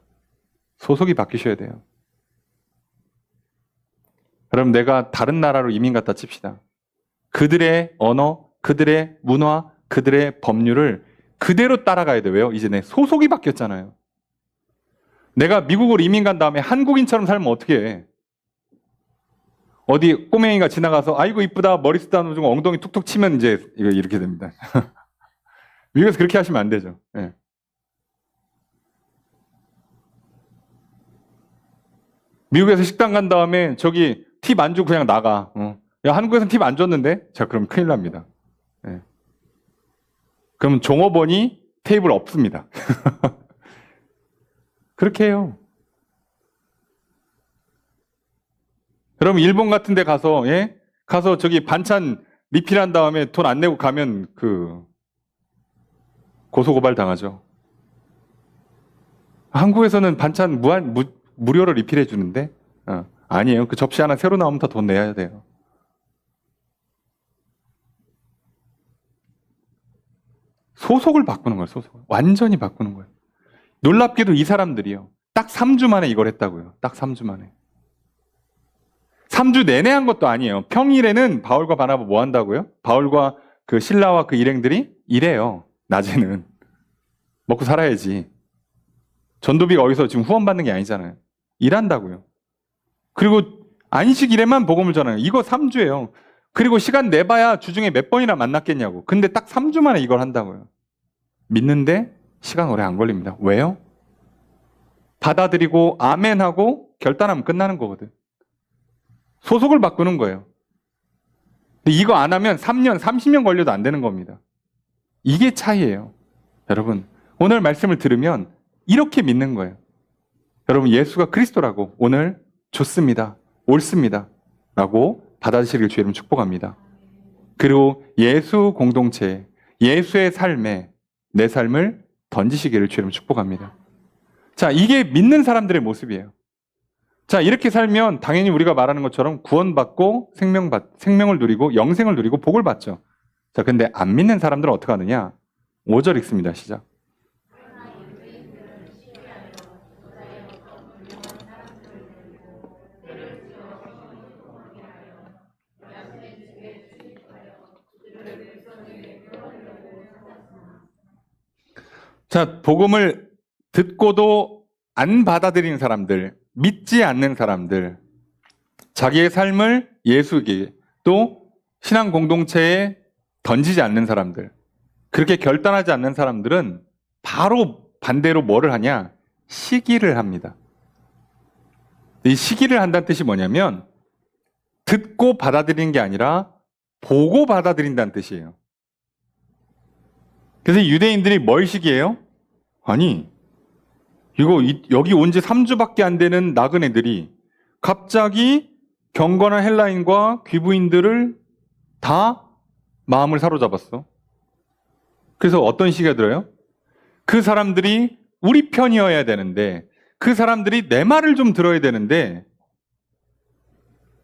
Speaker 1: 소속이 바뀌셔야 돼요. 그럼 내가 다른 나라로 이민 갔다 칩시다. 그들의 언어, 그들의 문화, 그들의 법률을 그대로 따라가야 돼요. 왜요? 이제 내 소속이 바뀌었잖아요. 내가 미국으로 이민 간 다음에 한국인처럼 살면 어떻게 해? 어디 꼬맹이가 지나가서 아이고 이쁘다 머리 쓰다 놓고 엉덩이 툭툭 치면 이제 이거 이렇게 됩니다. 미국에서 그렇게 하시면 안 되죠. 네. 미국에서 식당 간 다음에 저기 팁 안 주고 그냥 나가. 야 한국에서는 팁 안 줬는데? 자 그럼 큰일 납니다. 네. 그럼 종업원이 테이블 없습니다. 그렇게 해요. 그럼 일본 같은 데 가서, 예? 가서 저기 반찬 리필한 다음에 돈 안 내고 가면 고소고발 당하죠. 한국에서는 반찬 무료로 리필해 주는데, 아니에요. 그 접시 하나 새로 나오면 다 돈 내야 돼요. 소속을 바꾸는 거예요, 소속을. 완전히 바꾸는 거예요. 놀랍게도 이 사람들이요. 딱 3주 만에 이걸 했다고요. 딱 3주 만에. 3주 내내 한 것도 아니에요. 평일에는 바울과 바나바 뭐 한다고요? 바울과 그 신라와 그 일행들이 일해요. 낮에는. 먹고 살아야지. 전도비가 어디서 지금 후원받는 게 아니잖아요. 일한다고요. 그리고 안식일에만 복음을 전해요. 이거 3주예요. 그리고 시간 내봐야 주중에 몇 번이나 만났겠냐고. 근데 딱 3주 만에 이걸 한다고요. 믿는데 시간 오래 안 걸립니다. 왜요? 받아들이고 아멘하고 결단하면 끝나는 거거든. 소속을 바꾸는 거예요. 근데 이거 안 하면 3년, 30년 걸려도 안 되는 겁니다. 이게 차이예요. 여러분, 오늘 말씀을 들으면 이렇게 믿는 거예요. 여러분, 예수가 그리스도라고 오늘 좋습니다. 옳습니다. 라고 받아들이시길 주의 이름 축복합니다. 그리고 예수 공동체, 예수의 삶에 내 삶을 던지시기를 주의 이름 축복합니다. 자, 이게 믿는 사람들의 모습이에요. 자, 이렇게 살면 당연히 우리가 말하는 것처럼 구원받고 생명을 누리고 영생을 누리고 복을 받죠. 자, 근데 안 믿는 사람들은 어떻게 하느냐? 5절 읽습니다. 시작. 자, 복음을 듣고도 안 받아들이는 사람들, 믿지 않는 사람들, 자기의 삶을 예수에게 또 신앙 공동체에 던지지 않는 사람들, 그렇게 결단하지 않는 사람들은 바로 반대로 뭐를 하냐? 시기를 합니다. 이 시기를 한다는 뜻이 뭐냐면 듣고 받아들이는 게 아니라 보고 받아들인다는 뜻이에요. 그래서 유대인들이 뭘 시기해요? 아니, 여기 온 지 3주밖에 안 되는 나그네들이 갑자기 경건한 헬라인과 귀부인들을 다 마음을 사로잡았어. 그래서 어떤 시기가 들어요? 그 사람들이 우리 편이어야 되는데, 그 사람들이 내 말을 좀 들어야 되는데,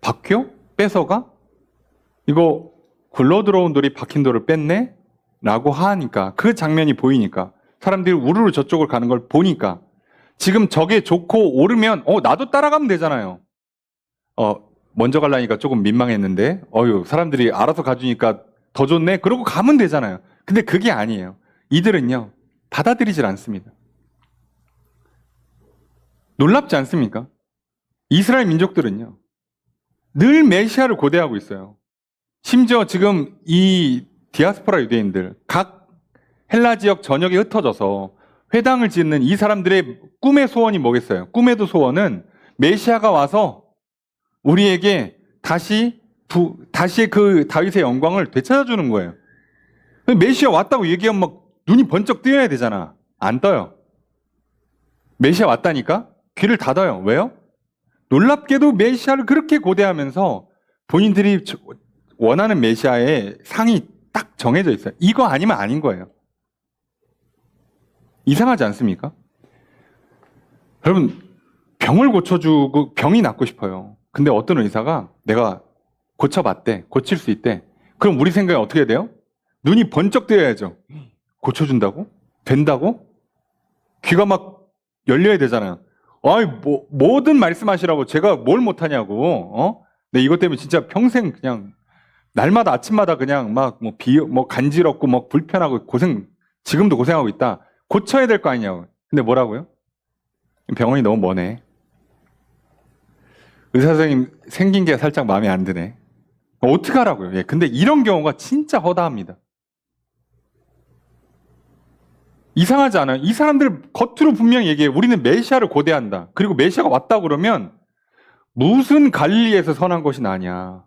Speaker 1: 바뀌어? 뺏어가? 이거 굴러 들어온 돌이 박힌 돌을 뺐네? 라고 하니까, 그 장면이 보이니까, 사람들이 우르르 저쪽을 가는 걸 보니까, 지금 저게 좋고 오르면, 나도 따라가면 되잖아요. 먼저 가려니까 조금 민망했는데, 사람들이 알아서 가주니까 더 좋네? 그러고 가면 되잖아요. 근데 그게 아니에요. 이들은요, 받아들이질 않습니다. 놀랍지 않습니까? 이스라엘 민족들은요, 늘 메시아를 고대하고 있어요. 심지어 지금 이 디아스포라 유대인들, 각 헬라 지역 전역에 흩어져서 회당을 짓는 이 사람들의 꿈의 소원이 뭐겠어요? 꿈에도 소원은 메시아가 와서 우리에게 다시 그 다윗의 영광을 되찾아주는 거예요. 메시아 왔다고 얘기하면 막 눈이 번쩍 뜨여야 되잖아. 안 떠요. 메시아 왔다니까 귀를 닫아요. 왜요? 놀랍게도 메시아를 그렇게 고대하면서 본인들이 원하는 메시아의 상이 딱 정해져 있어요. 이거 아니면 아닌 거예요. 이상하지 않습니까? 여러분, 병을 고쳐주고 병이 낫고 싶어요. 근데 어떤 의사가 내가 고쳐봤대. 고칠 수 있대. 그럼 우리 생각에 어떻게 돼요? 눈이 번쩍 뜨여야죠. 고쳐준다고? 된다고? 귀가 막 열려야 되잖아요. 아이, 뭐든 말씀하시라고 제가 뭘 못하냐고. 근데 이것 때문에 진짜 평생 그냥 날마다 아침마다 그냥 막 간지럽고 막 불편하고 지금도 고생하고 있다. 고쳐야 될 거 아니냐고. 근데 뭐라고요? 병원이 너무 머네. 의사 선생님 생긴 게 살짝 마음에 안 드네. 어떻게 하라고요? 예, 근데 이런 경우가 진짜 허다합니다. 이상하지 않아요? 이 사람들 겉으로 분명히 얘기해. 우리는 메시아를 고대한다. 그리고 메시아가 왔다 그러면 무슨 갈릴리에서 선한 것이 나냐.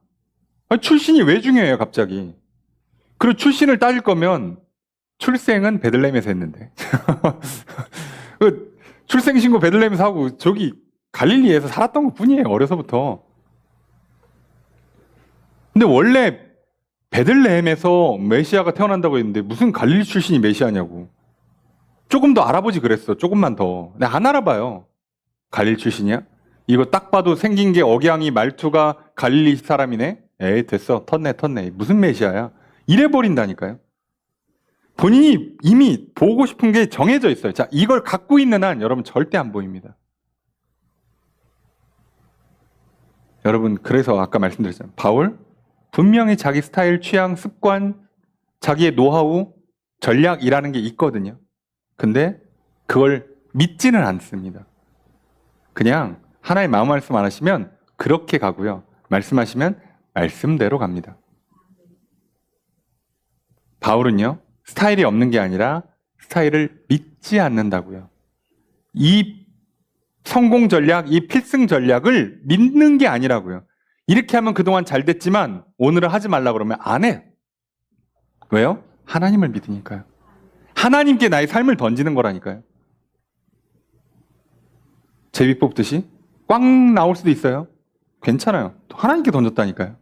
Speaker 1: 아니, 출신이 왜 중요해요, 갑자기? 그리고 출신을 따질 거면 출생은 베들레헴에서 했는데. 출생신고 베들레헴에서 하고 저기 갈릴리에서 살았던 것 뿐이에요, 어려서부터. 근데 원래 베들레헴에서 메시아가 태어난다고 했는데 무슨 갈릴리 출신이 메시아냐고. 조금 더 알아보지 그랬어. 조금만 더. 근데 안 알아봐요. 갈릴리 출신이야? 이거 딱 봐도 생긴 게 억양이 말투가 갈릴리 사람이네? 에이 됐어. 텄네. 무슨 메시아야? 이래버린다니까요. 본인이 이미 보고 싶은 게 정해져 있어요. 자, 이걸 갖고 있는 한 여러분 절대 안 보입니다. 여러분 그래서 아까 말씀드렸잖아요. 바울 분명히 자기 스타일, 취향, 습관, 자기의 노하우, 전략이라는 게 있거든요. 근데 그걸 믿지는 않습니다. 그냥 하나의 마음 말씀 안 하시면 그렇게 가고요. 말씀하시면 말씀대로 갑니다. 바울은요. 스타일이 없는 게 아니라 스타일을 믿지 않는다고요. 이 성공 전략, 이 필승 전략을 믿는 게 아니라고요. 이렇게 하면 그동안 잘 됐지만 오늘은 하지 말라 그러면 안 해. 왜요? 하나님을 믿으니까요. 하나님께 나의 삶을 던지는 거라니까요. 제비 뽑듯이 꽝 나올 수도 있어요. 괜찮아요. 하나님께 던졌다니까요.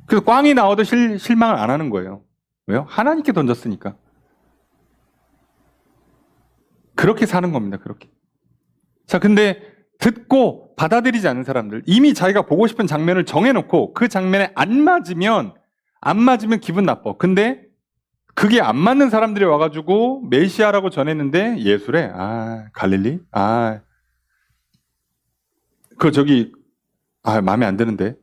Speaker 1: 그래서 꽝이 나와도 실망을 안 하는 거예요. 왜요? 하나님께 던졌으니까. 그렇게 사는 겁니다. 그렇게. 자, 근데 듣고 받아들이지 않는 사람들, 이미 자기가 보고 싶은 장면을 정해놓고 그 장면에 안 맞으면 기분 나빠. 근데 그게 안 맞는 사람들이 와가지고 메시아라고 전했는데 예수래. 아, 갈릴리? 마음에 안 드는데.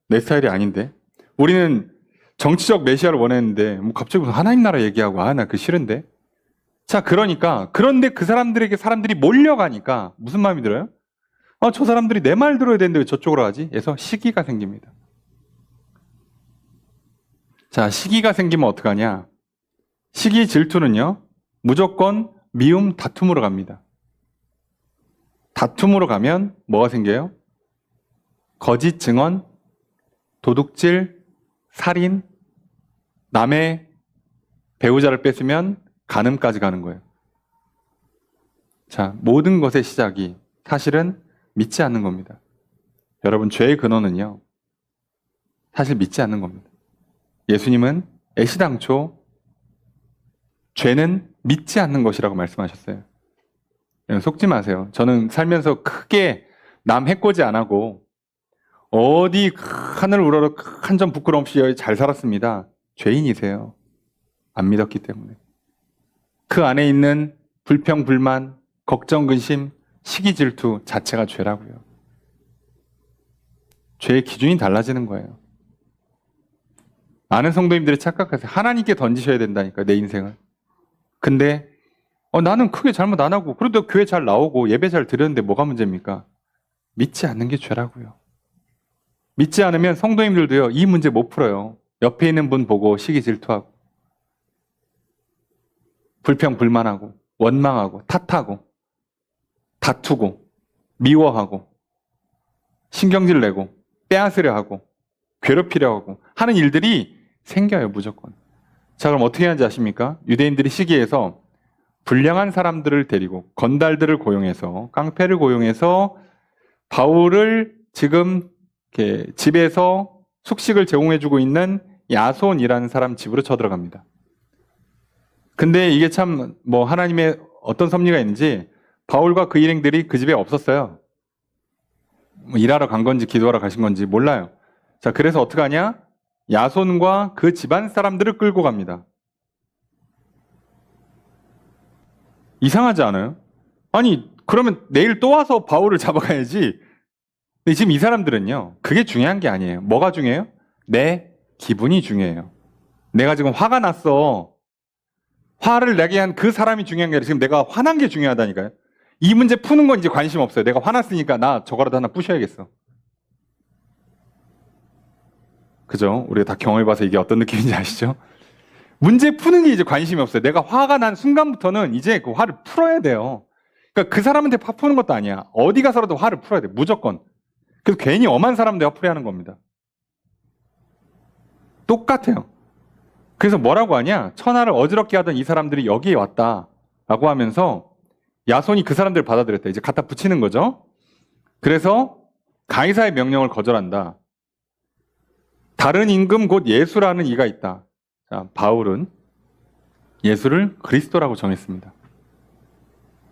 Speaker 1: 내 스타일이 아닌데. 우리는 정치적 메시아를 원했는데 뭐 갑자기 무슨 하나님 나라 얘기하고 나 그거 싫은데. 자, 그런데 그 사람들에게 사람들이 몰려가니까 무슨 마음이 들어요? 저 사람들이 내 말 들어야 되는데 왜 저쪽으로 하지? 그래서 시기가 생깁니다. 자, 시기가 생기면 어떡하냐? 시기 질투는요, 무조건 미움, 다툼으로 갑니다. 다툼으로 가면 뭐가 생겨요? 거짓 증언, 도둑질, 살인, 남의 배우자를 뺏으면 간음까지 가는 거예요. 자, 모든 것의 시작이 사실은 믿지 않는 겁니다. 여러분, 죄의 근원은요, 사실 믿지 않는 겁니다. 예수님은 애시당초 죄는 믿지 않는 것이라고 말씀하셨어요. 속지 마세요. 저는 살면서 크게 남 해코지 안 하고 어디 하늘 우러러 한 점 부끄럼 없이 잘 살았습니다. 죄인이세요. 안 믿었기 때문에. 그 안에 있는 불평, 불만, 걱정, 근심, 시기, 질투 자체가 죄라고요. 죄의 기준이 달라지는 거예요. 많은 성도님들이 착각하세요. 하나님께 던지셔야 된다니까요, 내 인생을. 근데 나는 크게 잘못 안 하고 그래도 교회 잘 나오고 예배 잘 드렸는데 뭐가 문제입니까? 믿지 않는 게 죄라고요. 믿지 않으면 성도님들도요, 이 문제 못 풀어요. 옆에 있는 분 보고 시기 질투하고 불평 불만하고 원망하고 탓하고 다투고 미워하고 신경질 내고 빼앗으려 하고 괴롭히려 하고 하는 일들이 생겨요, 무조건. 자, 그럼 어떻게 하는지 아십니까? 유대인들이 시기에서 불량한 사람들을 데리고 건달들을 고용해서 깡패를 고용해서 바울을 지금 이렇게 집에서 숙식을 제공해주고 있는 야손이라는 사람 집으로 쳐들어갑니다. 근데 이게 참 뭐 하나님의 어떤 섭리가 있는지 바울과 그 일행들이 그 집에 없었어요. 뭐 일하러 간 건지 기도하러 가신 건지 몰라요. 자, 그래서 어떻게 하냐? 야손과 그 집안 사람들을 끌고 갑니다. 이상하지 않아요? 아니, 그러면 내일 또 와서 바울을 잡아가야지. 근데 지금 이 사람들은요, 그게 중요한 게 아니에요. 뭐가 중요해요? 내 기분이 중요해요. 내가 지금 화가 났어. 화를 내게 한 그 사람이 중요한 게 아니라 지금 내가 화난 게 중요하다니까요. 이 문제 푸는 건 이제 관심 없어요. 내가 화났으니까 나 저거라도 하나 부셔야겠어. 그죠? 우리가 다 경험해봐서 이게 어떤 느낌인지 아시죠? 문제 푸는 게 이제 관심이 없어요. 내가 화가 난 순간부터는 이제 그 화를 풀어야 돼요. 그러니까 그 사람한테 화 푸는 것도 아니야. 어디 가서라도 화를 풀어야 돼. 무조건. 그래서 괜히 엄한 사람한테 화풀이 하는 겁니다. 똑같아요. 그래서 뭐라고 하냐? 천하를 어지럽게 하던 이 사람들이 여기에 왔다라고 하면서 야손이 그 사람들을 받아들였다. 이제 갖다 붙이는 거죠. 그래서 가이사의 명령을 거절한다. 다른 임금 곧 예수라는 이가 있다. 자, 바울은 예수를 그리스도라고 정했습니다.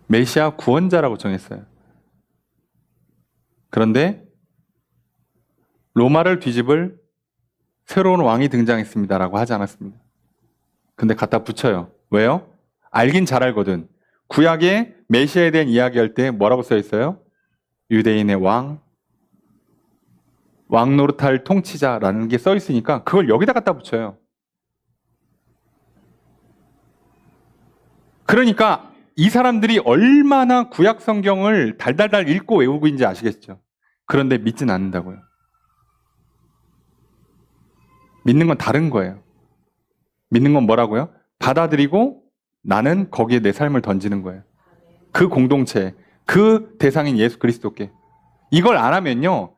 Speaker 1: 메시아 구원자라고 정했어요. 그런데 로마를 뒤집을 새로운 왕이 등장했습니다라고 하지 않았습니다. 근데 갖다 붙여요. 왜요? 알긴 잘 알거든. 구약에 메시아에 대한 이야기할 때 뭐라고 써 있어요? 유대인의 왕, 왕 노릇할 통치자라는 게 써 있으니까 그걸 여기다 갖다 붙여요. 그러니까 이 사람들이 얼마나 구약 성경을 달달달 읽고 외우고 있는지 아시겠죠? 그런데 믿진 않는다고요. 믿는 건 다른 거예요. 믿는 건 뭐라고요? 받아들이고 나는 거기에 내 삶을 던지는 거예요. 그 공동체, 그 대상인 예수 그리스도께. 이걸 안 하면요,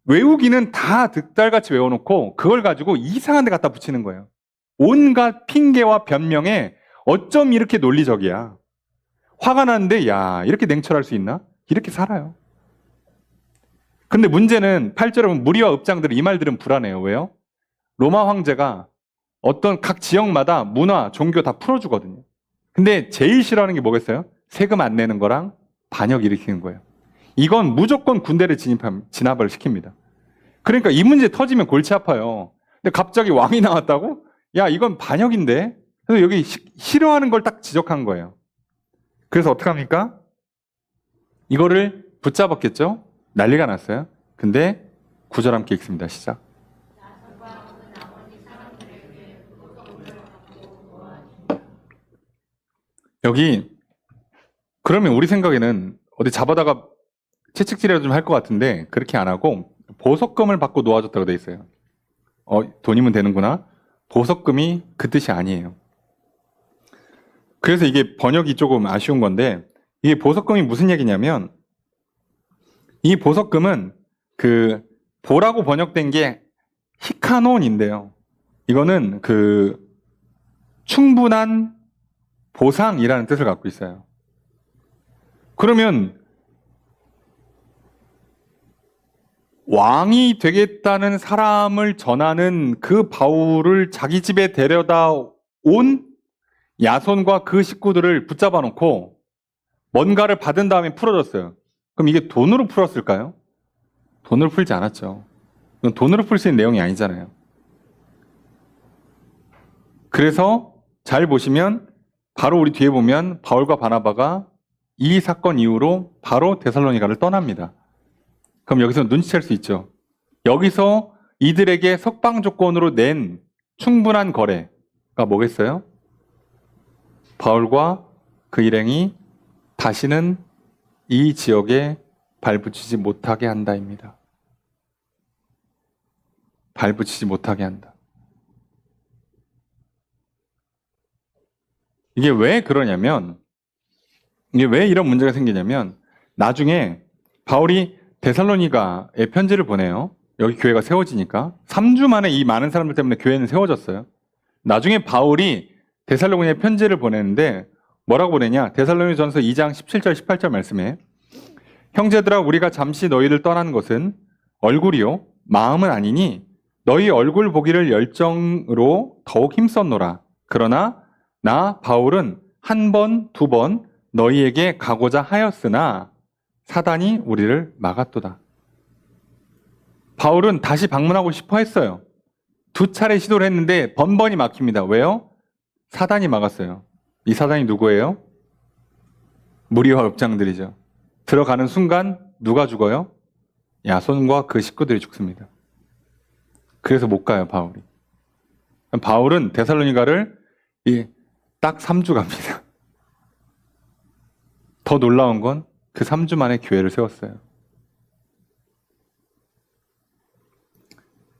Speaker 1: 외우기는 다 득달같이 외워놓고 그걸 가지고 이상한 데 갖다 붙이는 거예요. 온갖 핑계와 변명에 어쩜 이렇게 논리적이야. 화가 나는데 야, 이렇게 냉철할 수 있나? 이렇게 살아요. 근데 문제는 8절에 보면 무리와 읍장들 이 말들은 불안해요. 왜요? 로마 황제가 어떤 각 지역마다 문화, 종교 다 풀어주거든요. 근데 제일 싫어하는 게 뭐겠어요? 세금 안 내는 거랑 반역 일으키는 거예요. 이건 무조건 군대를 진압을 시킵니다. 그러니까 이 문제 터지면 골치 아파요. 근데 갑자기 왕이 나왔다고? 야, 이건 반역인데? 그래서 여기 싫어하는 걸 딱 지적한 거예요. 그래서 어떡합니까? 이거를 붙잡았겠죠? 난리가 났어요. 근데 9절 함께 읽습니다. 시작. 여기 그러면 우리 생각에는 어디 잡아다가 채찍질이라도 좀 할 것 같은데 그렇게 안 하고 보석금을 받고 놓아줬다고 돼 있어요. 돈이면 되는구나. 보석금이 그 뜻이 아니에요. 그래서 이게 번역이 조금 아쉬운 건데 이게 보석금이 무슨 얘기냐면 이 보석금은 그 보라고 번역된 게 히카논인데요. 이거는 그 충분한 보상이라는 뜻을 갖고 있어요. 그러면 왕이 되겠다는 사람을 전하는 그 바울을 자기 집에 데려다 온 야손과 그 식구들을 붙잡아 놓고 뭔가를 받은 다음에 풀어줬어요. 그럼 이게 돈으로 풀었을까요? 돈으로 풀지 않았죠. 이건 돈으로 풀 수 있는 내용이 아니잖아요. 그래서 잘 보시면 바로 우리 뒤에 보면 바울과 바나바가 이 사건 이후로 바로 데살로니가를 떠납니다. 그럼 여기서 눈치챌 수 있죠. 여기서 이들에게 석방 조건으로 낸 충분한 거래가 뭐겠어요? 바울과 그 일행이 다시는 이 지역에 발붙이지 못하게 한다입니다. 발붙이지 못하게 한다. 이게 왜 그러냐면, 이게 왜 이런 문제가 생기냐면, 나중에 바울이 데살로니가에 편지를 보내요. 여기 교회가 세워지니까. 3주 만에 이 많은 사람들 때문에 교회는 세워졌어요. 나중에 바울이 데살로니가에 편지를 보내는데 뭐라고 보내냐? 데살로니가전서 2장 17절 18절 말씀에 형제들아 우리가 잠시 너희를 떠나는 것은 얼굴이요 마음은 아니니 너희 얼굴 보기를 열정으로 더욱 힘썼노라. 그러나 나 바울은 한 번, 두 번 너희에게 가고자 하였으나 사단이 우리를 막았도다. 바울은 다시 방문하고 싶어 했어요. 2차례 시도를 했는데 번번이 막힙니다. 왜요? 사단이 막았어요. 이 사단이 누구예요? 무리와 업장들이죠. 들어가는 순간 누가 죽어요? 야손과 그 식구들이 죽습니다. 그래서 못 가요, 바울이. 바울은 데살로니가를 딱 3주 갑니다. 더 놀라운 건 그 3주 만에 교회를 세웠어요.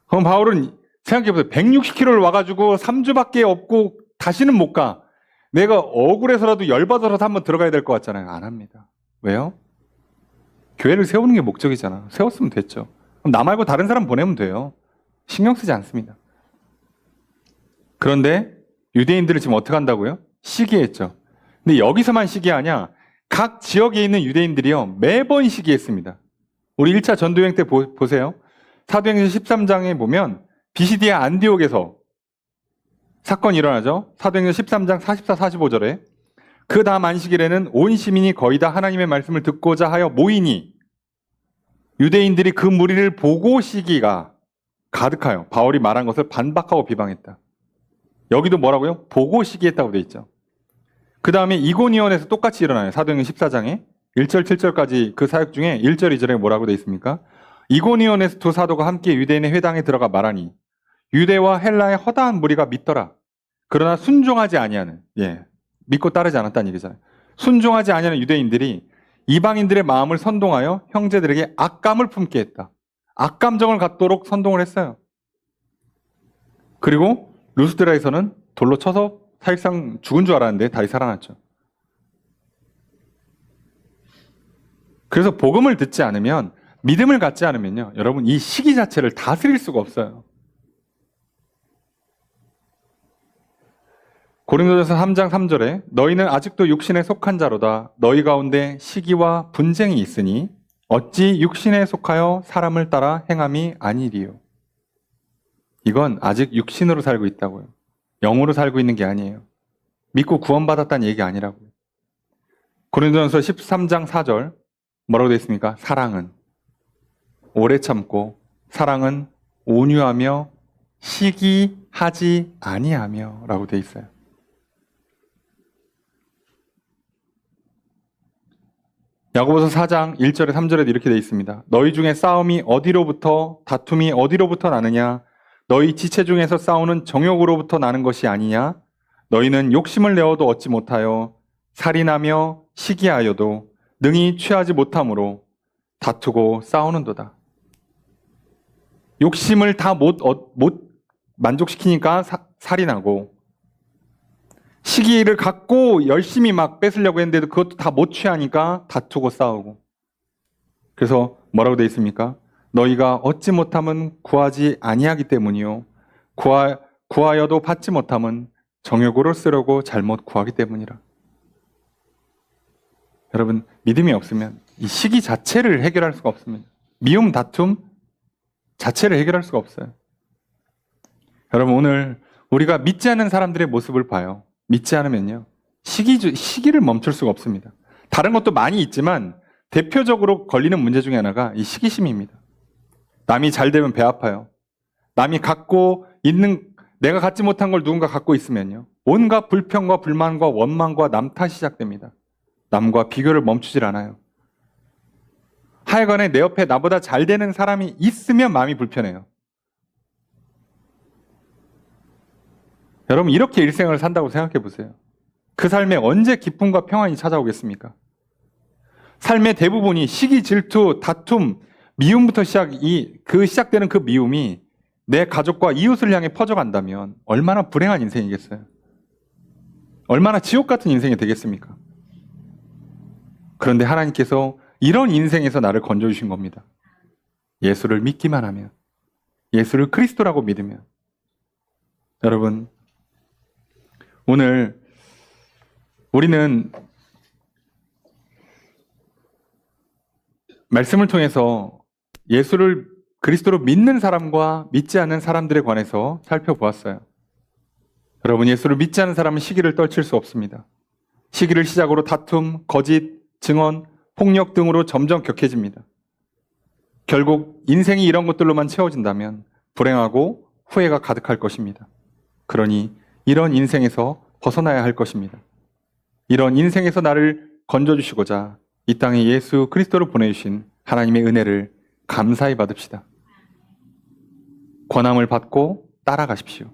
Speaker 1: 그럼 바울은 생각해보세요. 160km를 와가지고 3주밖에 없고 다시는 못 가. 내가 억울해서라도 열받아서라도 한번 들어가야 될 것 같잖아요. 안 합니다. 왜요? 교회를 세우는 게 목적이잖아. 세웠으면 됐죠. 그럼 나 말고 다른 사람 보내면 돼요. 신경 쓰지 않습니다. 그런데 유대인들을 지금 어떻게 한다고요? 시기했죠. 근데 여기서만 시기하냐? 각 지역에 있는 유대인들이요. 매번 시기했습니다. 우리 1차 전도여행 때 보세요. 사도행전 13장에 보면 비시디아 안디옥에서 사건이 일어나죠. 사도행전 13장 44, 45절에 그 다음 안식일에는 온 시민이 거의 다 하나님의 말씀을 듣고자 하여 모이니 유대인들이 그 무리를 보고 시기가 가득하여 바울이 말한 것을 반박하고 비방했다. 여기도 뭐라고요? 보고 시기했다고 돼 있죠. 그 다음에 이고니온에서 똑같이 일어나요. 사도행전 14장에 1절, 7절까지 그 사역 중에 1절, 2절에 뭐라고 돼 있습니까? 이고니온에서 두 사도가 함께 유대인의 회당에 들어가 말하니 유대와 헬라의 허다한 무리가 믿더라. 그러나 순종하지 아니하는, 믿고 따르지 않았다는 얘기잖아요. 순종하지 아니하는 유대인들이 이방인들의 마음을 선동하여 형제들에게 악감을 품게 했다. 악감정을 갖도록 선동을 했어요. 그리고 루스드라에서는 돌로 쳐서 사실상 죽은 줄 알았는데 다시 살아났죠. 그래서 복음을 듣지 않으면, 믿음을 갖지 않으면요, 여러분 이 시기 자체를 다스릴 수가 없어요. 고린도전서 3장 3절에 너희는 아직도 육신에 속한 자로다. 너희 가운데 시기와 분쟁이 있으니 어찌 육신에 속하여 사람을 따라 행함이 아니리요. 이건 아직 육신으로 살고 있다고요. 영으로 살고 있는 게 아니에요. 믿고 구원받았다는 얘기 아니라고요. 고린도전서 13장 4절 뭐라고 되어 있습니까? 사랑은 오래 참고 사랑은 온유하며 시기하지 아니하며 라고 되어 있어요. 야고보서 4장 1절에 3절에도 이렇게 되어 있습니다. 너희 중에 싸움이 어디로부터 다툼이 어디로부터 나느냐? 너희 지체 중에서 싸우는 정욕으로부터 나는 것이 아니냐? 너희는 욕심을 내어도 얻지 못하여 살인하며 시기하여도 능히 취하지 못함으로 다투고 싸우는도다. 욕심을 다 못 만족시키니까 살인하고, 시기를 갖고 열심히 막 뺏으려고 했는데도 그것도 다 못 취하니까 다투고 싸우고. 그래서 뭐라고 되어 있습니까? 너희가 얻지 못함은 구하지 아니하기 때문이요 구하여도 받지 못함은 정욕으로 쓰려고 잘못 구하기 때문이라. 여러분, 믿음이 없으면 이 시기 자체를 해결할 수가 없습니다. 미움, 다툼 자체를 해결할 수가 없어요. 여러분, 오늘 우리가 믿지 않는 사람들의 모습을 봐요. 믿지 않으면요, 시기를 멈출 수가 없습니다. 다른 것도 많이 있지만 대표적으로 걸리는 문제 중에 하나가 이 시기심입니다. 남이 잘 되면 배 아파요. 남이 갖고 있는, 내가 갖지 못한 걸 누군가 갖고 있으면요, 온갖 불평과 불만과 원망과 남 탓이 시작됩니다. 남과 비교를 멈추질 않아요. 하여간에 내 옆에 나보다 잘 되는 사람이 있으면 마음이 불편해요. 여러분, 이렇게 일생을 산다고 생각해 보세요. 그 삶에 언제 기쁨과 평안이 찾아오겠습니까? 삶의 대부분이 시기, 질투, 다툼, 미움부터 시작되는 그 미움이 내 가족과 이웃을 향해 퍼져간다면 얼마나 불행한 인생이겠어요? 얼마나 지옥 같은 인생이 되겠습니까? 그런데 하나님께서 이런 인생에서 나를 건져주신 겁니다. 예수를 믿기만 하면, 예수를 그리스도라고 믿으면. 여러분, 오늘 우리는 말씀을 통해서 예수를 그리스도로 믿는 사람과 믿지 않는 사람들에 관해서 살펴보았어요. 여러분, 예수를 믿지 않는 사람은 시기를 떨칠 수 없습니다. 시기를 시작으로 다툼, 거짓, 증언, 폭력 등으로 점점 격해집니다. 결국 인생이 이런 것들로만 채워진다면 불행하고 후회가 가득할 것입니다. 그러니 이런 인생에서 벗어나야 할 것입니다. 이런 인생에서 나를 건져주시고자 이 땅에 예수 그리스도를 보내주신 하나님의 은혜를 감사히 받읍시다. 권함을 받고 따라가십시오.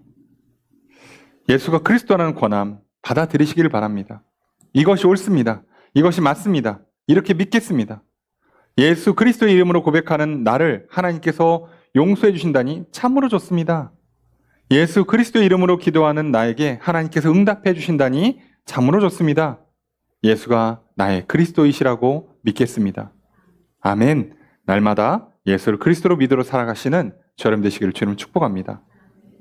Speaker 1: 예수가 그리스도라는 권함 받아들이시기를 바랍니다. 이것이 옳습니다. 이것이 맞습니다. 이렇게 믿겠습니다. 예수 그리스도의 이름으로 고백하는 나를 하나님께서 용서해 주신다니 참으로 좋습니다. 예수 그리스도의 이름으로 기도하는 나에게 하나님께서 응답해 주신다니 참으로 좋습니다. 예수가 나의 그리스도이시라고 믿겠습니다. 아멘. 날마다 예수를 그리스도로 믿으러 살아가시는 저렴 되시기를 주님 축복합니다.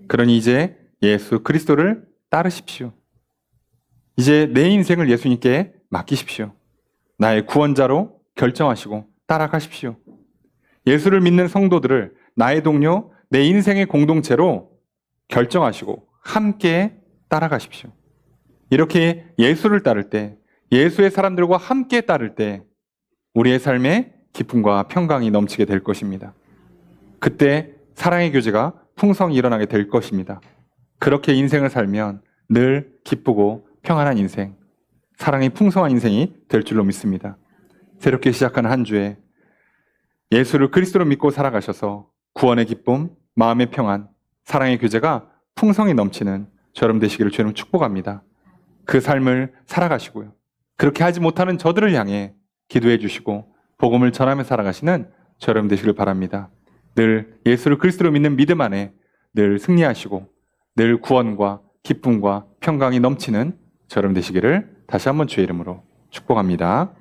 Speaker 1: 그러니 이제 예수 그리스도를 따르십시오. 이제 내 인생을 예수님께 맡기십시오. 나의 구원자로 결정하시고 따라가십시오. 예수를 믿는 성도들을 나의 동료, 내 인생의 공동체로 결정하시고 함께 따라가십시오. 이렇게 예수를 따를 때, 예수의 사람들과 함께 따를 때 우리의 삶에 기쁨과 평강이 넘치게 될 것입니다. 그때 사랑의 교제가 풍성히 일어나게 될 것입니다. 그렇게 인생을 살면 늘 기쁘고 평안한 인생, 사랑이 풍성한 인생이 될 줄로 믿습니다. 새롭게 시작하는 한 주에 예수를 그리스도로 믿고 살아가셔서 구원의 기쁨, 마음의 평안, 사랑의 교제가 풍성히 넘치는 저럼 되시기를 주님 축복합니다. 그 삶을 살아가시고요. 그렇게 하지 못하는 저들을 향해 기도해 주시고 복음을 전하며 살아가시는 저럼 되시길 바랍니다. 늘 예수를 그리스도로 믿는 믿음 안에 늘 승리하시고 늘 구원과 기쁨과 평강이 넘치는 저럼 되시기를 다시 한번 주의 이름으로 축복합니다.